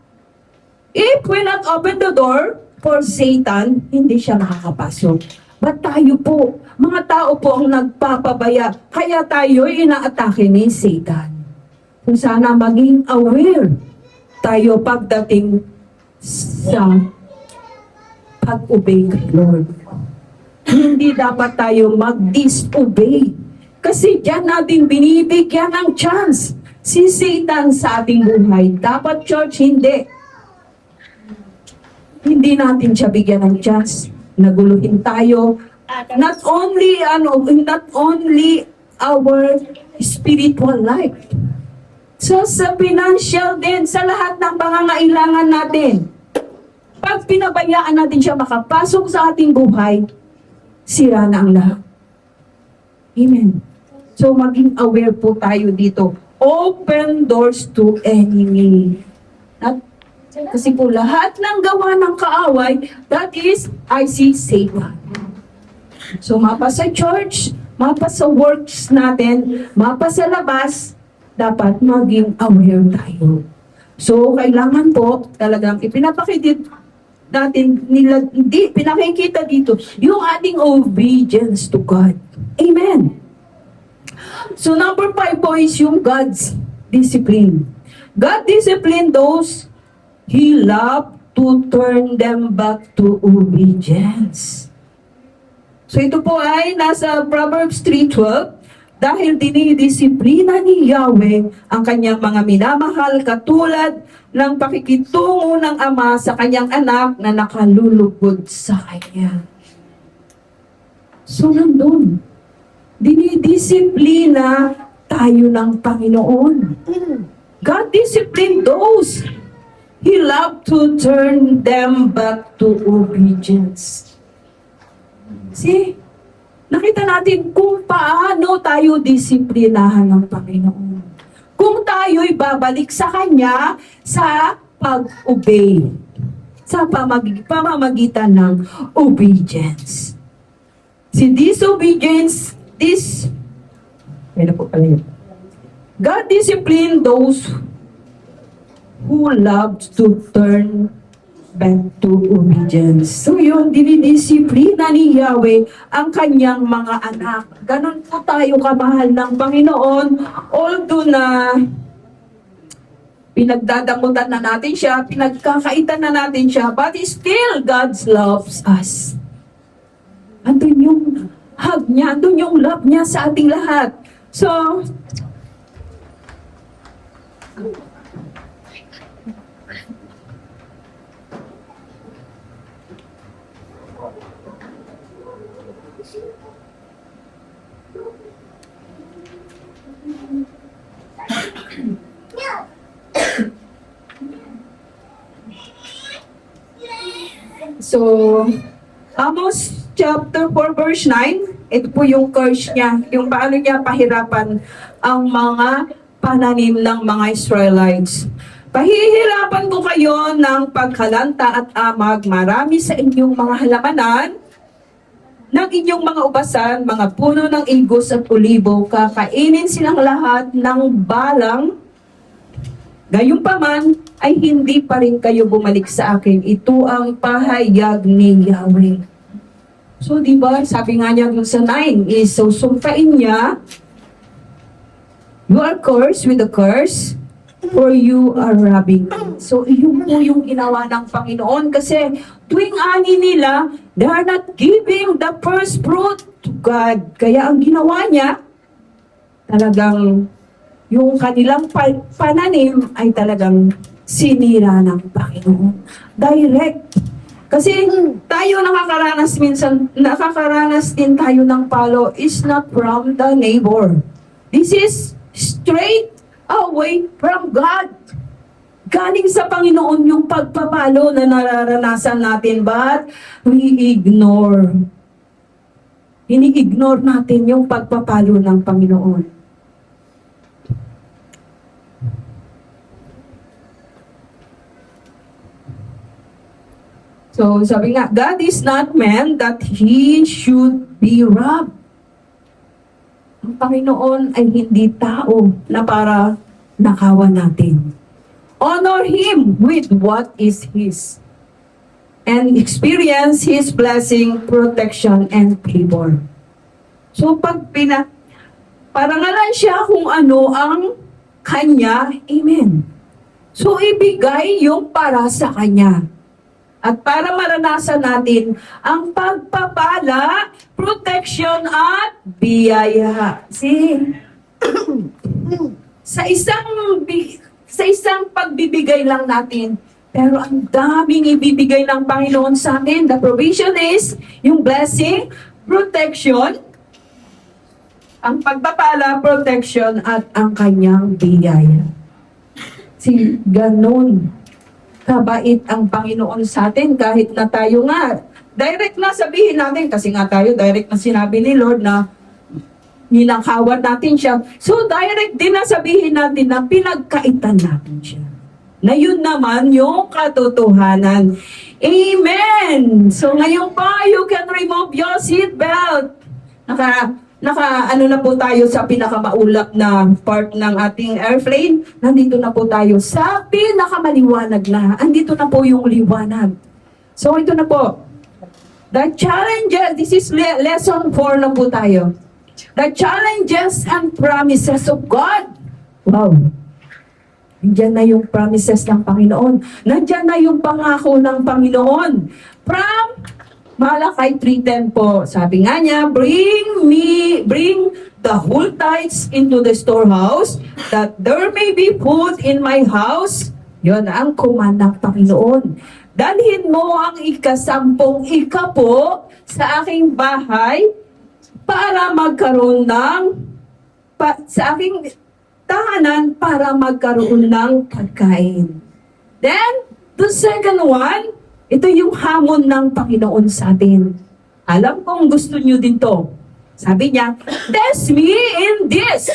If we not open the door for Satan, hindi siya makakapasok. But tayo po, mga tao po ang nagpapabaya, kaya tayo'y inaatake ni Satan. Kung sana maging aware tayo pagdating sa pag-obey kay Lord. Hindi dapat tayo mag-disobey. Kasi diyan natin binibigyan ng chance si Satan sa ating buhay. Dapat, church, hindi. Hindi natin siya bigyan ng chance. Naguluhin tayo. Not only our spiritual life. So sa financial din, sa lahat ng pangangailangan natin. Pag pinabayaan natin siya makapasok sa ating buhay, sira na ang lahat. Amen. So maging aware po tayo dito. Open doors to enemy. Kasi po lahat ng gawa ng kaaway, that is, I see Satan. So mapa sa church, mapa sa works natin, mapa sa labas, dapat maging aware tayo. So kailangan po talagang ipinapakita natin nila, pinakikita dito yung ating obedience to God. Amen. So number 5 po is yung God's discipline. God discipline those He loved to turn them back to obedience. So ito po ay nasa Proverbs 3:12, dahil dinidisiplina ni Yahweh ang kanyang mga minamahal katulad ng pakikitungo ng ama sa kanyang anak na nakalulugod sa kanya. So nandun, dinidisiplina tayo ng Panginoon. God disciplined those He loved to turn them back to obedience. See? Nakita natin kung paano tayo disiplinahan ng Panginoon. Kung tayo'y babalik sa Kanya sa pag-obey. Sa pamamagitan ng obedience. Si disobedience, God disciplined those who loved to turn back to obedience. So yun, dinidisiplina ni Yahweh ang kanyang mga anak. Ganon po tayo kamahal ng Panginoon. Although na pinagdadamutan na natin siya, pinagkakaitan na natin siya, but still God loves us. Andun yung hug niya, andun yung love niya sa ating lahat. So, Amos chapter 4 verse 9, ito po yung curse niya, yung paano niya pahirapan ang mga pananim ng mga Israelites. Pahihirapan ko kayo ng pagkalanta at amag, marami sa inyong mga halamanan, ng inyong mga ubasan, mga puno ng igos at olibo, kakainin silang lahat ng balang. Gayunpaman ay hindi pa rin kayo bumalik sa akin. Ito ang pahayag ni Yahweh. So, di ba, sabi nga niya dun sa 9 is, so sumpain niya, you are cursed with a curse, for you are robbing me. So, yun po yung ginawa ng Panginoon kasi tuwing ani nila, they are not giving the first fruit to God. Kaya ang ginawa niya, talagang yung kanilang pananim ay talagang sinira ng Panginoon. Direct Kasi tayo nakakaranas din tayo ng palo is not from the neighbor. This is straight away from God. Galing sa Panginoon yung pagpapalo na nararanasan natin, but we ignore. Ini-ignore natin yung pagpapalo ng Panginoon. So, sabi nga, God is not man that He should be robbed. Ang Panginoon ay hindi tao na para nakawan natin. Honor Him with what is His. And experience His blessing, protection, and favor. So, parangalan siya kung ano ang Kanya, amen. So, ibigay yung para sa Kanya. At para maranasan natin ang pagpapala, protection, at biyaya. See? sa isang pagbibigay lang natin, pero ang daming ibibigay ng Panginoon sa atin. The provision is yung blessing, protection, ang pagpapala, protection, at ang kanyang biyaya. Si ganun kabait ang Panginoon sa atin kahit na tayo nga. Direct na sabihin natin, kasi nga tayo, direct na sinabi ni Lord na ninakawan natin siya. So direct din na sabihin natin na pinagkaitan natin siya. Na yun naman yung katotohanan. Amen! So ngayon pa, you can remove your seatbelt. Ano na po tayo sa pinakamaulap na part ng ating airplane. Nandito na po tayo sa pinakamaliwanag na. Andito na po yung liwanag. So ito na po. The challenges, this is lesson 4 na po tayo. The challenges and promises of God. Wow. Nandiyan na yung promises ng Panginoon. Nandiyan na yung pangako ng Panginoon. From Malakay 3:10 po. Sabi nga niya, bring the whole tithes into the storehouse, that there may be food in my house. Yon ang command ng Panginoon. Dalhin mo ang ika-10 ikapo sa aking bahay para magkaroon sa aking tahanan para magkaroon ng pagkain. Then, the second one, ito yung hamon ng Panginoon sa atin. Alam kong gusto nyo din to. Sabi niya, test me in this,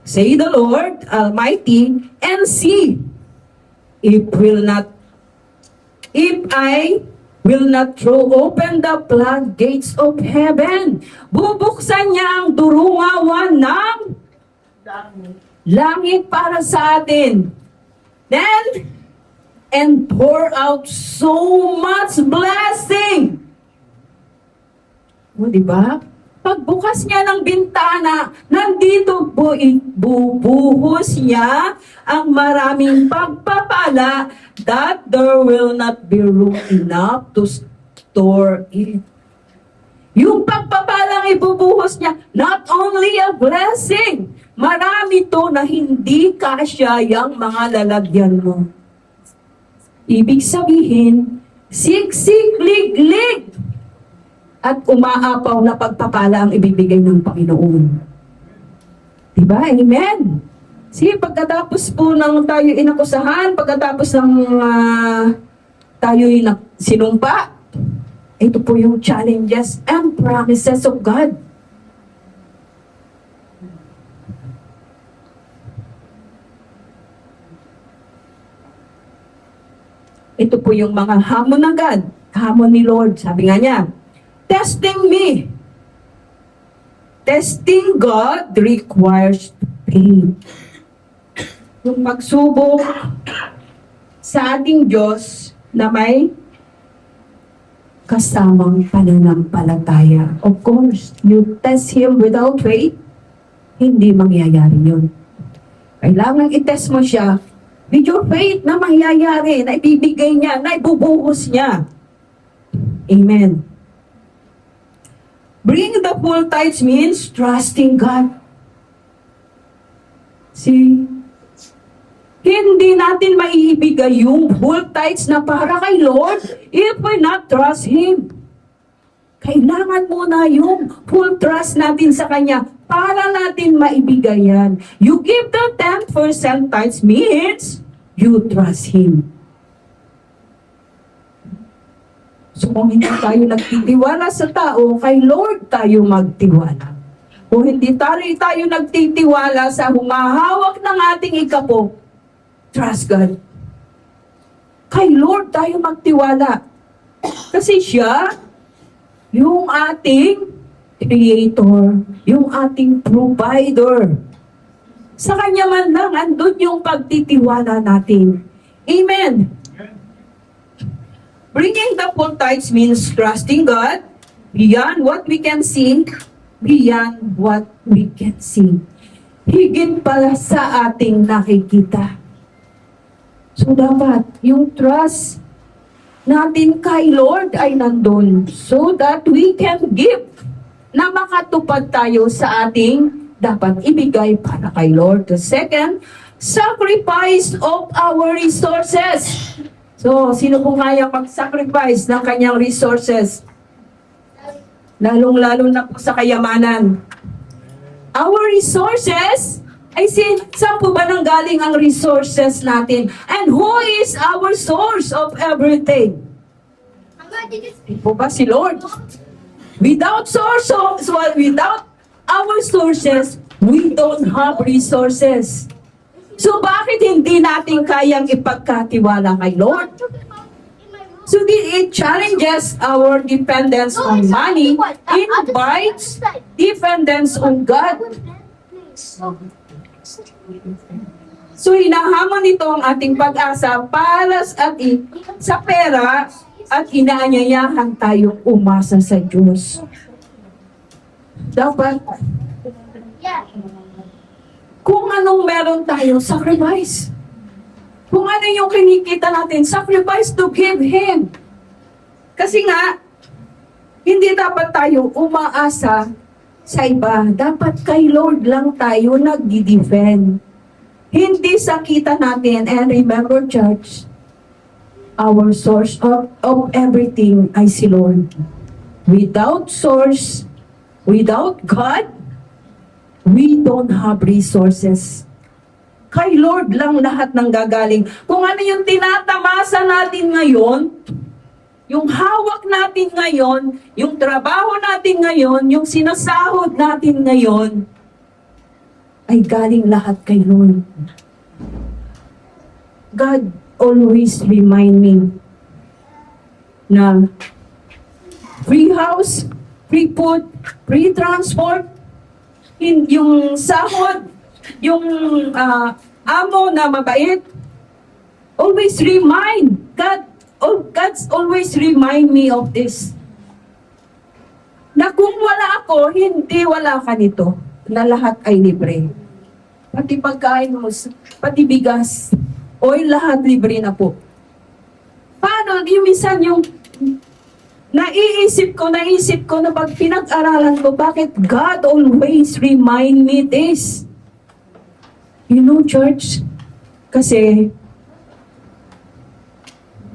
say the Lord Almighty, and see if I will not throw open the floodgates of heaven. Bubuksan niya ang durungawan ng langit para sa atin. Then, and pour out so much blessing. O, diba? Pagbukas niya ng bintana, nandito po ibubuhos niya ang maraming pagpapala that there will not be room enough to store it. Yung pagpapalang ibubuhos niya, not only a blessing, marami to na hindi kasya yung mga lalagyan mo. Ibig sabihin, siksik, lig-lig, at umaapaw na pagpapala ang ibibigay ng Panginoon. Diba? Amen? Sige, pagkatapos po ng tayo inakusahan, pagkatapos ng tayo sinumpa, ito po yung challenges and promises of God. Ito po yung mga hamon ng God. Hamon ni Lord. Sabi nga niya, testing me. Testing God requires pain. Yung pagsubok sa ating Diyos na may kasamang pananampalataya. Of course, you test Him without faith, hindi mangyayari yun. Kailangan i-test mo siya with your faith na mangyayari, na ibibigay niya, na ibubuhos niya. Amen. Bring the full tithes means trusting God. See, Hindi natin maiibigay yung whole tithes na para kay Lord if we not trust Him. Kailangan muna yung full trust natin sa Kanya para natin maibigay yan. You give the 10% tithes means you trust Him. So kung hindi tayo nagtitiwala sa tao, kay Lord tayo magtiwala. Kung hindi tayo nagtitiwala sa humahawak ng ating ikapo, trust God. Kay Lord tayo magtiwala. Kasi siya, yung ating creator, yung ating provider. Sa Kanya man lang, andun yung pagtitiwala natin. Amen. Bringing the full tithes means trusting God beyond what we can see, beyond what we can see. Higit pala sa ating nakikita. So dapat yung trust natin kay Lord ay nandun so that we can give na makatupad tayo sa ating dapat ibigay para kay Lord. The second, sacrifice of our resources. So, sino pong kaya mag-sacrifice ng kanyang resources? Lalong-lalo na po sa kayamanan. Our resources, saan po ba nanggaling ang resources natin? And who is our source of everything? Di po ba si Lord? Without our sources, we don't have resources. So bakit hindi natin kayang ipagkatiwala kay Lord? So it challenges our dependence on money, invites dependence on God. So hinahamon nito ang ating pag-asa para sa pera at inaanyayahan tayong umasa sa Diyos. Dapat kung anong meron tayo, sacrifice. Kung ano yung kinikita natin, sacrifice to give Him. Kasi nga, hindi dapat tayo umaasa sa iba. Dapat kay Lord lang tayo nag-defend. Hindi sa kita natin. And remember, church, our source of everything ay si Lord. Without source, without God, we don't have resources. Kay Lord lang lahat ng gagaling. Kung ano yung tinatamasa natin ngayon, yung hawak natin ngayon, yung trabaho natin ngayon, yung sinasahod natin ngayon, ay galing lahat kay Lord. God always remind me na free house, free food, free transport, yung sahod, yung amo na mabait, always remind God's always remind me of this. Na kung wala ako, hindi wala ka nito. Na lahat ay libre. Pati pagkain mo, pati bigas, oil, lahat libre na po. Paano? Yung minsan yung naisip ko na pag pinag-aralan ko, bakit God always remind me this? You know, church, kasi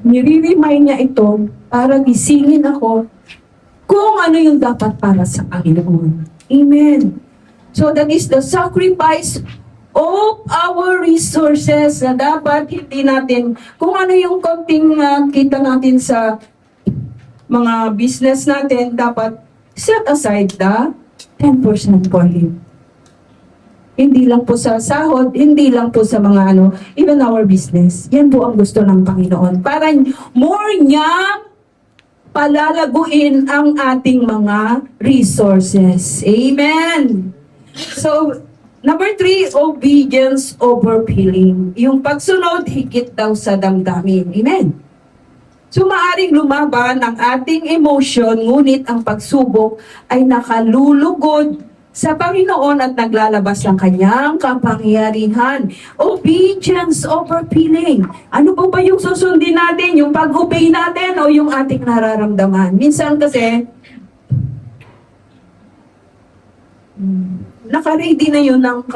nire-remind niya ito para gisingin ako kung ano yung dapat para sa Panginoon. Amen. So that is the sacrifice of our resources na dapat hindi natin, kung ano yung konting kita natin sa mga business natin, dapat set aside the 10% for Him. Hindi lang po sa sahod, hindi lang po sa mga even our business. Yan po ang gusto ng Panginoon. Para more niya palalaguin ang ating mga resources. Amen. So, number 3, obedience over feeling. Yung pagsunod, higit daw sa damdamin. Amen. So, maaring lumaban ang ating emotion, ngunit ang pagsubok ay nakalulugod sa Panginoon at naglalabas ng kanyang kapangyarihan. Obedience over feeling. Ano po ba yung susundin natin? Yung pag-obey natin o yung ating nararamdaman? Minsan kasi, naka-ready na yun ng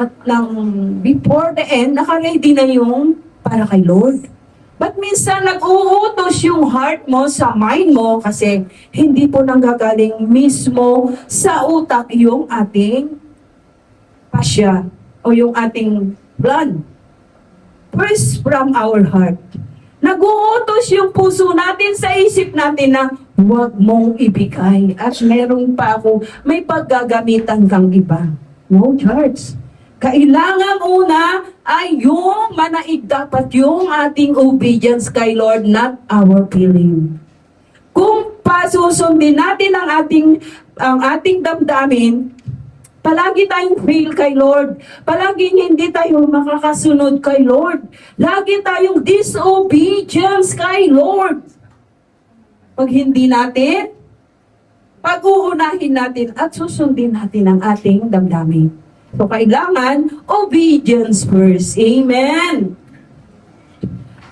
before the end, naka-ready na yung para kay Lord. But minsan nag-uutos yung heart mo sa mind mo kasi hindi po nanggagaling mismo sa utak yung ating pasya o yung ating blood. First from our heart. Nag-uutos yung puso natin sa isip natin na huwag mong ibigay at meron pa ako, may paggagamitan kang iba. No, church. Kailangan una ay yung manaig dapat yung ating obedience kay Lord, not our feeling. Kung pasusundin natin ang ating damdamin, palagi tayong feel kay Lord. Palaging hindi tayo makakasunod kay Lord. Lagi tayong disobedience kay Lord. Pag hindi natin, pag-uunahin natin at susundin natin ang ating damdamin. So, kailangan obedience first. Amen.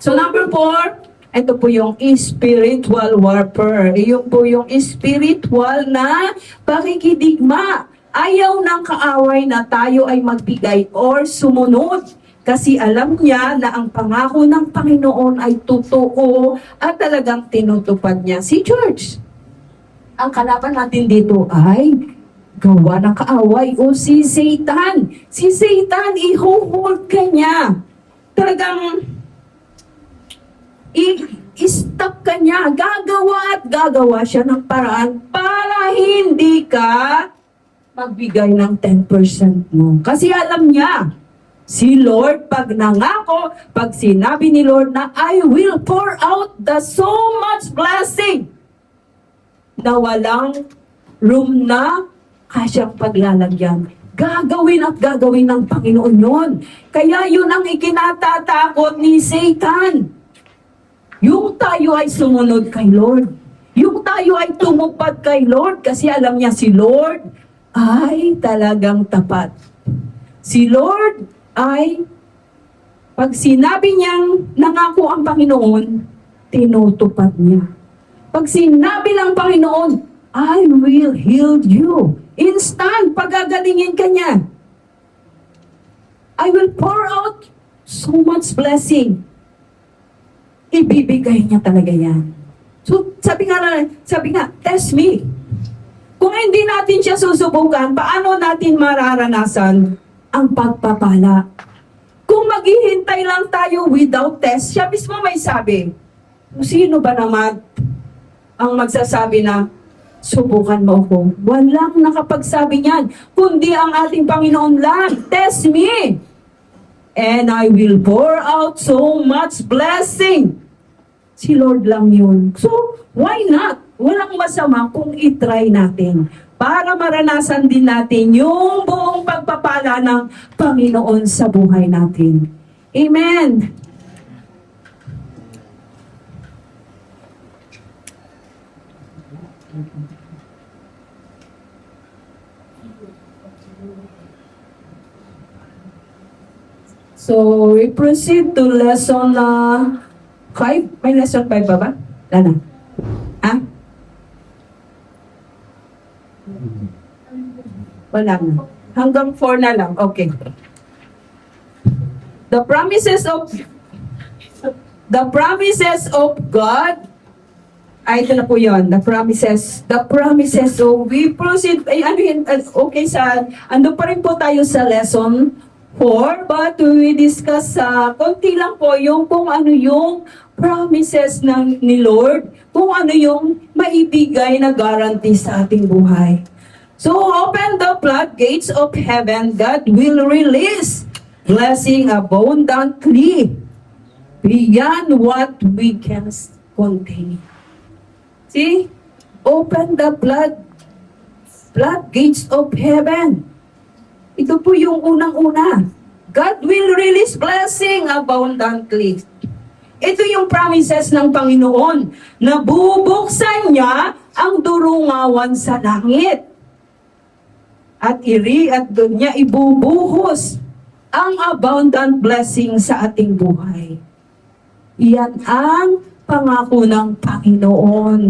So, number 4, ito po yung spiritual warfare. Yung po yung spiritual na pakikidigma. Ayaw ng kaaway na tayo ay magbigay or sumunod. Kasi alam niya na ang pangako ng Panginoon ay totoo at talagang tinutupad niya. Si George, ang kalaban natin dito ay gawa ng kaaway o si Satan. Si Satan, i-hold ka niya. Talagang i-stop ka niya. Gagawa at gagawa siya ng paraan para hindi ka magbigay ng 10% mo. Kasi alam niya, si Lord, pag nangako, pag sinabi ni Lord na I will pour out the so much blessing na walang room na kasyang paglalagyan. Gagawin at gagawin ng Panginoon yun. Kaya yun ang ikinatatakot ni Satan. Yung tayo ay sumunod kay Lord. Yung tayo ay tumupad kay Lord kasi alam niya si Lord ay talagang tapat. Si Lord ay pag sinabi niyang nangako ang Panginoon, tinutupad niya. Pag sinabi ng Panginoon, I will heal you. Instant, pagagalingin ka niya. I will pour out so much blessing. Ibibigay niya talaga yan. So, sabi nga, test me. Kung hindi natin siya susubukan, paano natin mararanasan ang pagpapala? Kung maghihintay lang tayo without test, siya mismo may sabi, sino ba naman ang magsasabi na, subukan mo ako. Walang nakapagsabi niyan, kundi ang ating Panginoon lang. Test me, and I will pour out so much blessing. Si Lord lang yun. So, why not? Walang masama kung itry natin para maranasan din natin yung buong pagpapala ng Panginoon sa buhay natin. Amen. So, we proceed to lesson 5. May lesson 5 ba ba? Wala na. Ha? Wala na. Hanggang 4 na lang. Okay. The promises of God. Ay, ito na po yun. The promises. So, we proceed. Ay, ano yun? Okay, ando pa rin po tayo sa lesson 4, but we discuss konti lang po yung kung ano yung promises ni Lord, kung ano yung maibigay na guarantee sa ating buhay. So, open the floodgates of heaven, God will release blessing abundantly beyond what we can contain. See? Open the floodgates of heaven. Ito po yung unang-una. God will release blessing abundantly. Ito yung promises ng Panginoon na bubuksan niya ang durungawan sa langit. At doon niya ibubuhos ang abundant blessing sa ating buhay. Iyan ang pangako ng Panginoon.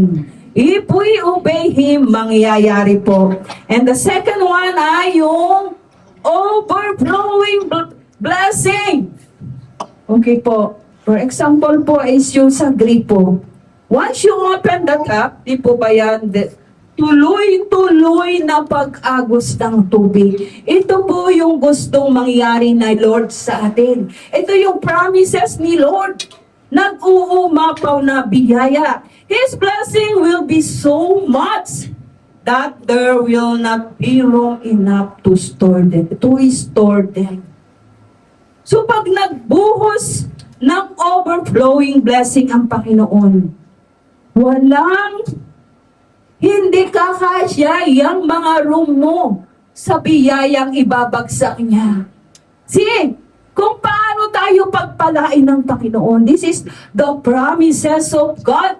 If we obey Him, mangyayari po. And the second one ay yung overflowing blessing. Okay po. For example po is yung sa gripo. Once you open the tap, di po ba yan, tuloy-tuloy na pag-agos ng tubig. Ito po yung gustong mangyari na Lord sa atin. Ito yung promises ni Lord. Nag-uumapaw na biyaya. His blessing will be so much that there will not be room enough to store them. So pag nagbuhos ng overflowing blessing ang Panginoon, hindi kakasya yung mga room mo sa biyayang ibabagsak niya. See, kung paano tayo pagpalain ng Panginoon, this is the promises of God.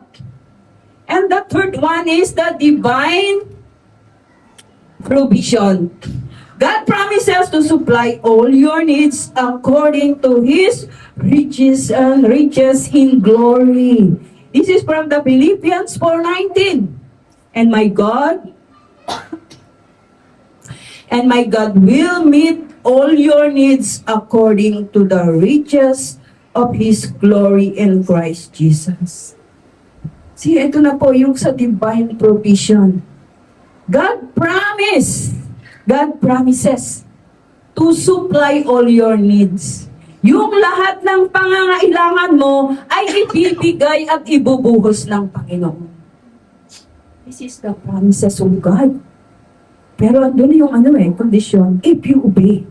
And the third one is the divine provision. God promises to supply all your needs according to His riches and riches in glory. This is from the Philippians 4:19. And my God will meet all your needs according to the riches of His glory in Christ Jesus. See, ito na po yung sa divine provision. God promises to supply all your needs. Yung lahat ng pangangailangan mo ay ibibigay at ibubuhos ng Panginoon. This is the promises of God. Pero andun yung condition, if you obey.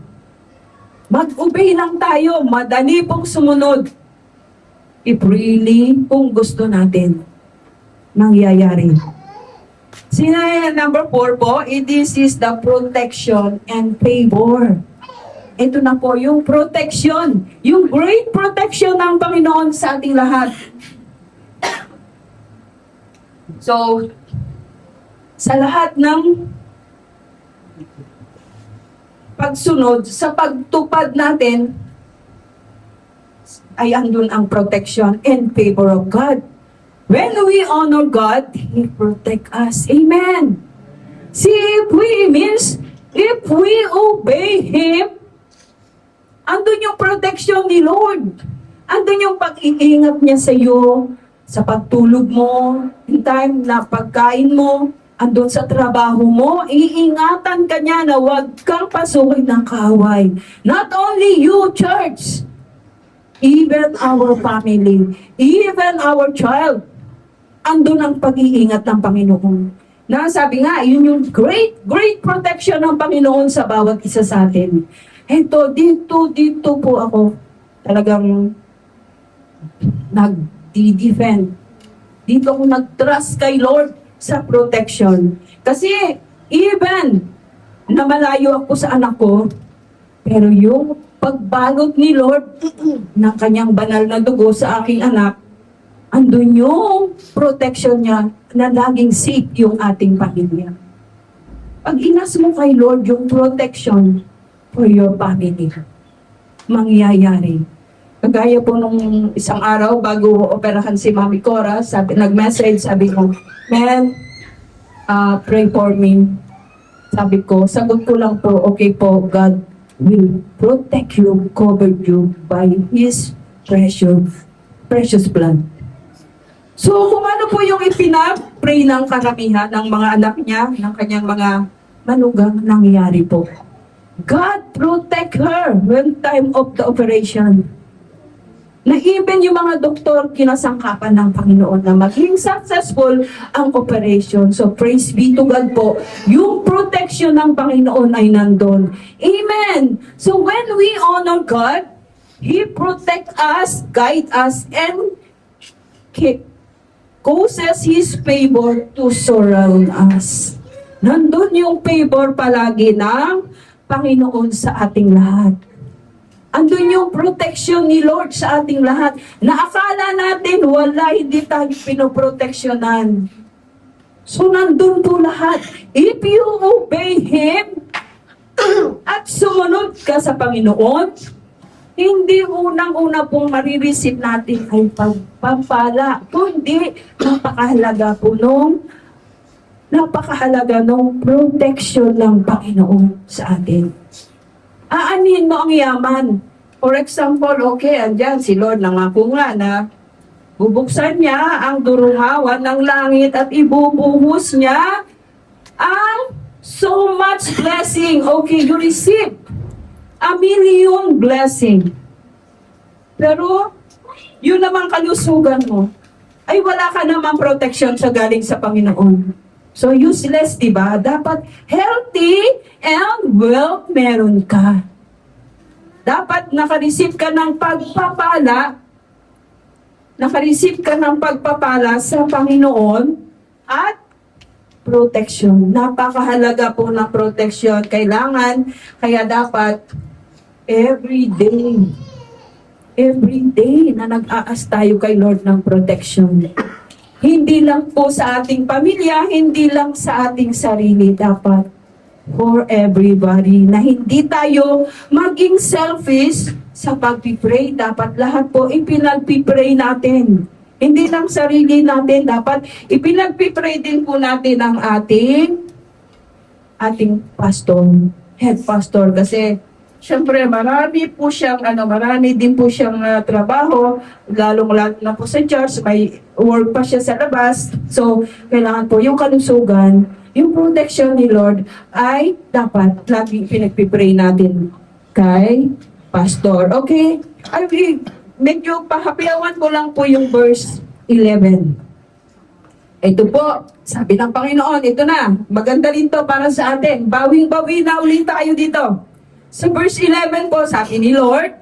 Mag-obey lang tayo, madali pong sumunod. If really, kung gusto natin, mangyayari. Number 4 po, this is the protection and favor. Ito na po yung protection, yung great protection ng Panginoon sa ating lahat. So, sa lahat ng pagsunod, sa pagtupad natin, ay andun ang protection and favor of God. When we honor God, He protect us. Amen. See, if we obey Him, andun yung protection ni Lord. Andun yung pag-iingat niya sa iyo, sa pagtulog mo, in time na pagkain mo, andun sa trabaho mo, iingatan ka niya na huwag kang pasukin ng kaaway. Not only you, church, even our family, even our child, andun ang pag-iingat ng Panginoon. Na sabi nga, yun yung great protection ng Panginoon sa bawat isa sa atin. Eto, dito po ako talagang nag-defend. Dito ako nag-trust kay Lord sa protection. Kasi even na malayo ako sa anak ko, pero yung pagbalot ni Lord ng kanyang banal na dugo sa aking anak, andun yung protection niya na laging safe yung ating pamilya. Pag inas mo kay Lord yung protection for your family, mangyayari. Kagaya po nung isang araw bago operahan si Mami Cora, nag-message, sabi ko, "Man, pray for me." Sabi ko, sagot ko lang po, okay po, God will protect you, cover you by His precious blood. So, kung ano po yung ipinapray ng karamihan ng mga anak niya, ng kanyang mga manugang, nangyayari po. God protect her when time of the operation. Na even yung mga doktor kinasangkapan ng Panginoon na maging successful ang operation. So, praise be to God po. Yung protection ng Panginoon ay nandun. Amen! So, when we honor God, He protect us, guide us, and causes His favor to surround us. Nandun yung favor palagi ng Panginoon sa ating lahat. Andun yung protection ni Lord sa ating lahat. Na akala natin wala, hindi tayo pinoproteksyonan. So nandun po lahat. If you obey Him at sumunod ka sa Panginoon, hindi unang-una pong marireceive natin ay pagpapala. Kundi napakahalaga nung protection ng Panginoon sa atin. Aanhin mo ang yaman o For example, okay, andyan si Lord nangako nga na bubuksan niya ang durungawan ng langit at ibubuhos niya ang so much blessing. Okay, you receive 1,000,000 blessing. Pero, yun naman kalusugan mo, ay wala ka naman protection sa galing sa Panginoon. So, useless, di ba? Dapat healthy and wealth meron ka. Dapat nakareceive ka ng pagpapala, sa Panginoon at protection. Napakahalaga po ng protection. Kailangan, kaya dapat every day na nag-aas tayo kay Lord ng protection. Hindi lang po sa ating pamilya, hindi lang sa ating sarili, dapat for everybody. Na hindi tayo maging selfish sa pag-pray. Dapat lahat po ipinag-pray natin. Hindi lang sarili natin, dapat ipinag-pray din po natin ang ating pastor, head pastor. Kasi siyempre, marami din po siyang trabaho, lalong-lalo na po sa church, may work pa siya sa labas. So, kailangan po yung kalusugan, yung protection ni Lord ay dapat lagi pinagpipray natin kay pastor. Okay? Medyo pahapiawan ko lang po yung verse 11. Ito po, sabi ng Panginoon, ito na, maganda rin to para sa atin. Bawing-bawi na ulit tayo dito. Sa verse 11 po, sabi ni Lord,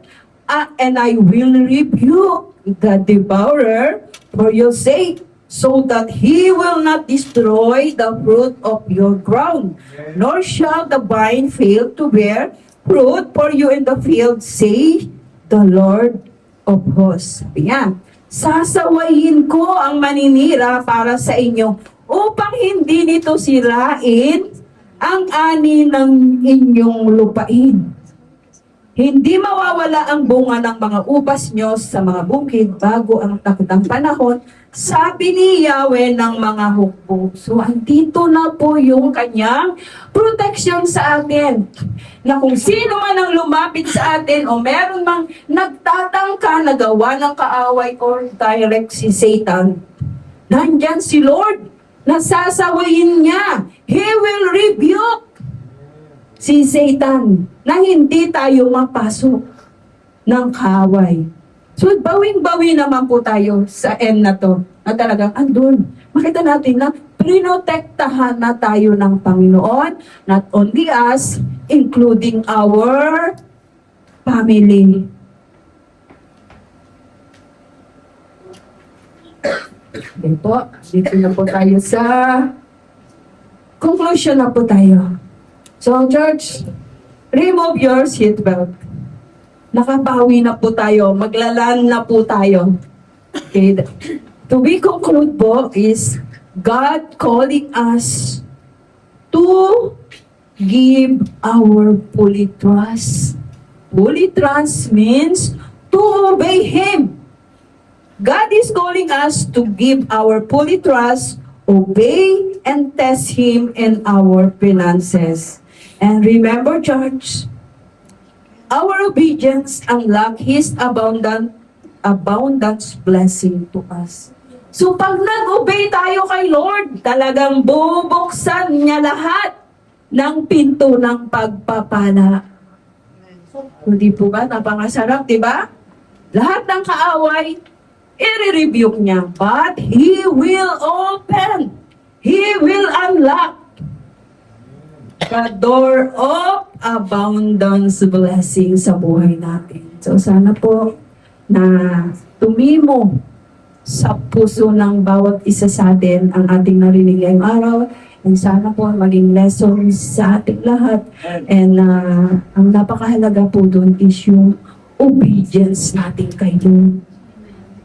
and I will rebuke the devourer for your sake, so that he will not destroy the fruit of your ground, nor shall the vine fail to bear fruit for you in the field, say the Lord of hosts. Sabi niya, sasawayin ko ang maninira para sa inyo upang hindi nito sirain ang ani ng inyong lupain. Hindi mawawala ang bunga ng mga ubas nyo sa mga bukid bago ang takdang panahon, sabi ni Yahweh ng mga hukbo. So, andito na po yung kanyang protection sa atin. Na kung sino man ang lumapit sa atin o meron mang nagtatangka na gawa ng kaaway or direct si Satan, nandyan si Lord, nasasawayin niya. He will rebuke si Satan na hindi tayo mapasok ng kaaway. So, bawing-bawi naman po tayo sa end na to, na talagang andun. Makita natin na prinotektahan na tayo ng Panginoon, not only us, including our family. Okay po, dito na po tayo sa conclusion na po tayo. So, church, remove your seatbelt. Nakabawi na po tayo. Maglalan na po tayo. Okay. To be conclude po is God calling us to give our fully trust. Fully trust means to obey Him. God is calling us to give our fully trust, obey, and test Him in our finances. And remember, church, our obedience unlock His abundance blessing to us. So pag nag-obey tayo kay Lord, talagang bubuksan niya lahat ng pinto ng pagpapala. Hindi po ba? Napangasarap, di ba? Lahat ng kaaway, i-rebuke niya. But He will open. He will unlock the door of abundance blessing sa buhay natin. So sana po na tumimo sa puso ng bawat isa sa atin ang ating narinig ngayong araw. And sana po maging lessons sa ating lahat. And ang napakahalaga po doon is yung obedience natin kay Lord.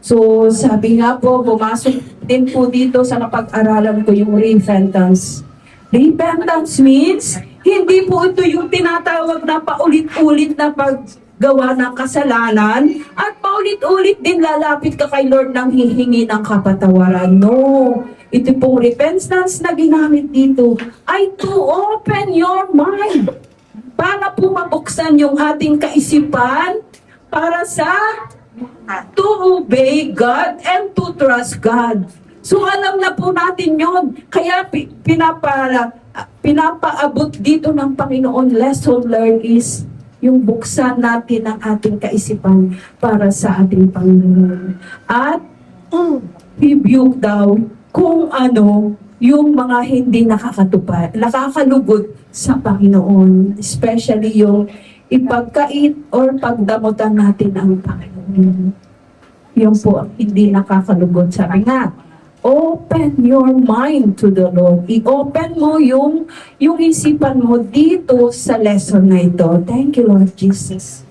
So sabi nga po, pumasok din po dito sa napag-aralan ko yung repentance. Repentance means, hindi po ito yung tinatawag na paulit-ulit na paggawa ng kasalanan at paulit-ulit din lalapit ka kay Lord nang hihingi ng kapatawaran. No. Ito pong repentance na ginamit dito ay to open your mind para po mabuksan yung ating kaisipan para sa to obey God and to trust God. So alam na po natin yon. Kaya pinapaabot dito ng Panginoon, lesson learned is yung buksan natin ang ating kaisipan para sa ating Panginoon. At rebuke daw kung ano yung mga hindi nakakalugod sa Panginoon. Especially yung ipagkait or pagdamutan natin ang Panginoon. Yung po ang hindi nakakalugod. Sabi nga, open your mind to the Lord. I-open mo yung isipan mo dito sa lesson na ito. Thank you, Lord Jesus.